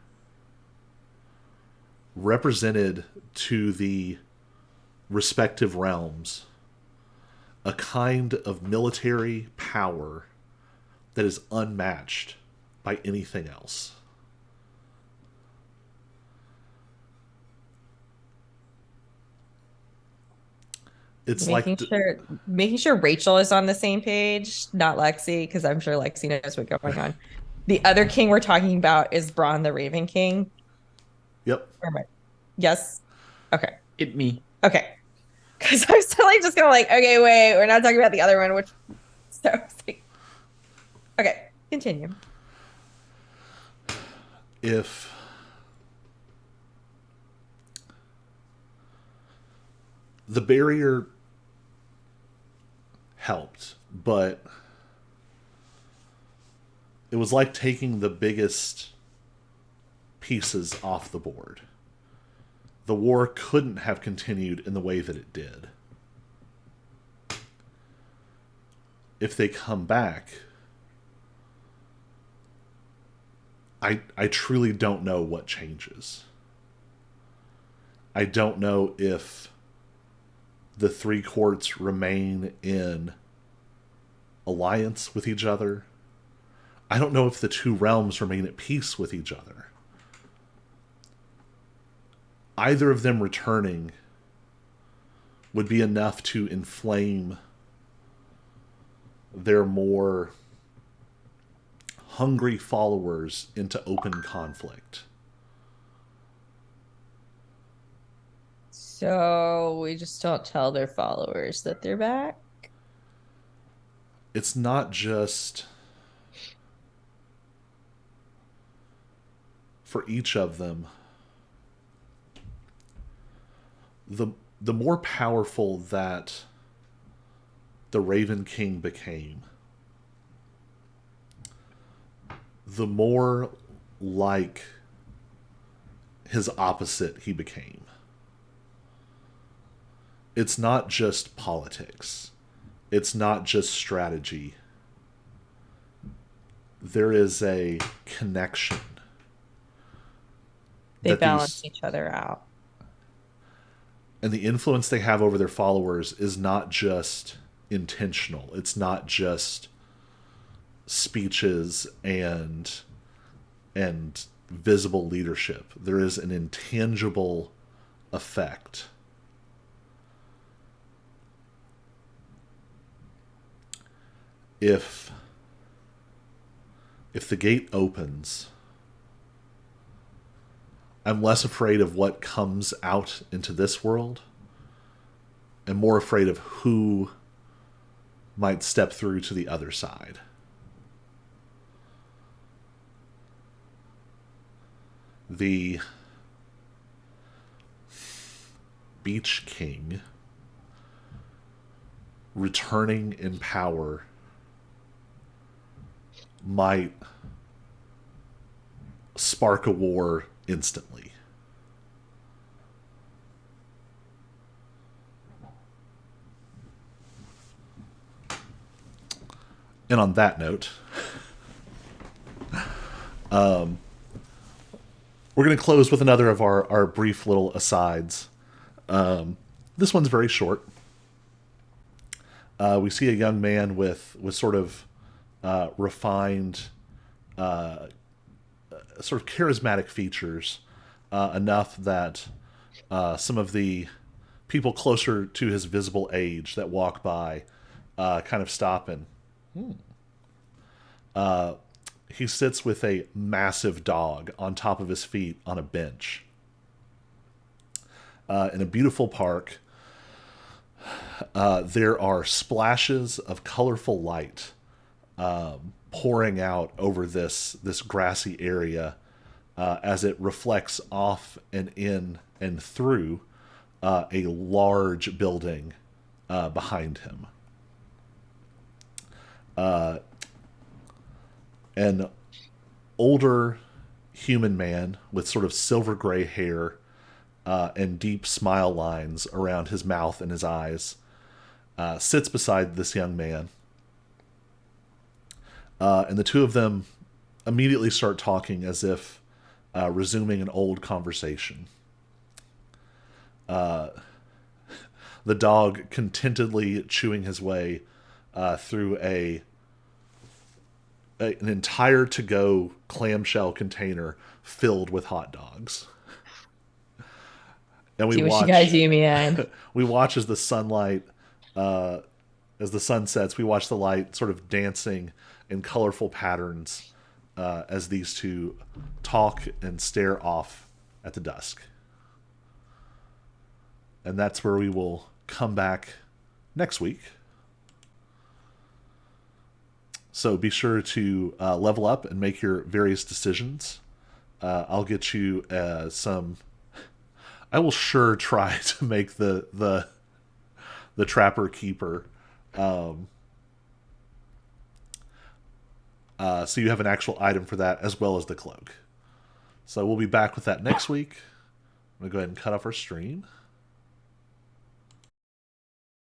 Speaker 1: represented to the respective realms a kind of military power that is unmatched by anything else. It's
Speaker 5: Making sure Rachel is on the same page, not Lexi, because I'm sure Lexi knows what's going on. The other king we're talking about is Bronn the Raven King.
Speaker 1: Yep.
Speaker 5: Yes. Okay.
Speaker 2: It me.
Speaker 5: Okay. Because I was totally just gonna okay, wait, we're not talking about the other one, which so okay, continue.
Speaker 1: If the barrier helped, but it was like taking the biggest pieces off the board. The war couldn't have continued in the way that it did. If they come back, I truly don't know what changes. I don't know if the three courts remain in alliance with each other. I don't know if the two realms remain at peace with each other. Either of them returning would be enough to inflame their more hungry followers into open conflict.
Speaker 5: So we just don't tell their followers that they're back.
Speaker 1: It's not just for each of them. the the more powerful that the Raven King became, the more like his opposite he became. It's not just politics. It's not just strategy. There is a connection
Speaker 5: They
Speaker 1: that
Speaker 5: balance
Speaker 1: these
Speaker 5: each other out.
Speaker 1: and the influence they have over their followers is not just intentional. It's not just speeches and visible leadership. There is an intangible effect. If the gate opens, I'm less afraid of what comes out into this world and more afraid of who might step through to the other side. The Beach King returning in power might spark a war instantly. And on that note, we're going to close with another of our brief little asides. This one's very short. We see a young man with sort of refined, sort of charismatic features, enough that some of the people closer to his visible age that walk by kind of stop and he sits with a massive dog on top of his feet on a bench in a beautiful park. There are splashes of colorful light pouring out over this grassy area as it reflects off and in and through a large building behind him. An older human man with sort of silver gray hair and deep smile lines around his mouth and his eyes sits beside this young man. And the two of them immediately start talking as if resuming an old conversation. The dog contentedly chewing his way through an entire to-go clamshell container filled with hot dogs. And
Speaker 5: See what you guys do, man.
Speaker 1: we watch as the sunlight, as the sun sets, we watch the light sort of dancing in colorful patterns as these two talk and stare off at the dusk. And that's where we will come back next week. So be sure to level up and make your various decisions. I'll get you some. I will sure try to make the Trapper Keeper. So you have an actual item for that as well as the cloak. So we'll be back with that next week. I'm going to go ahead and cut off our stream.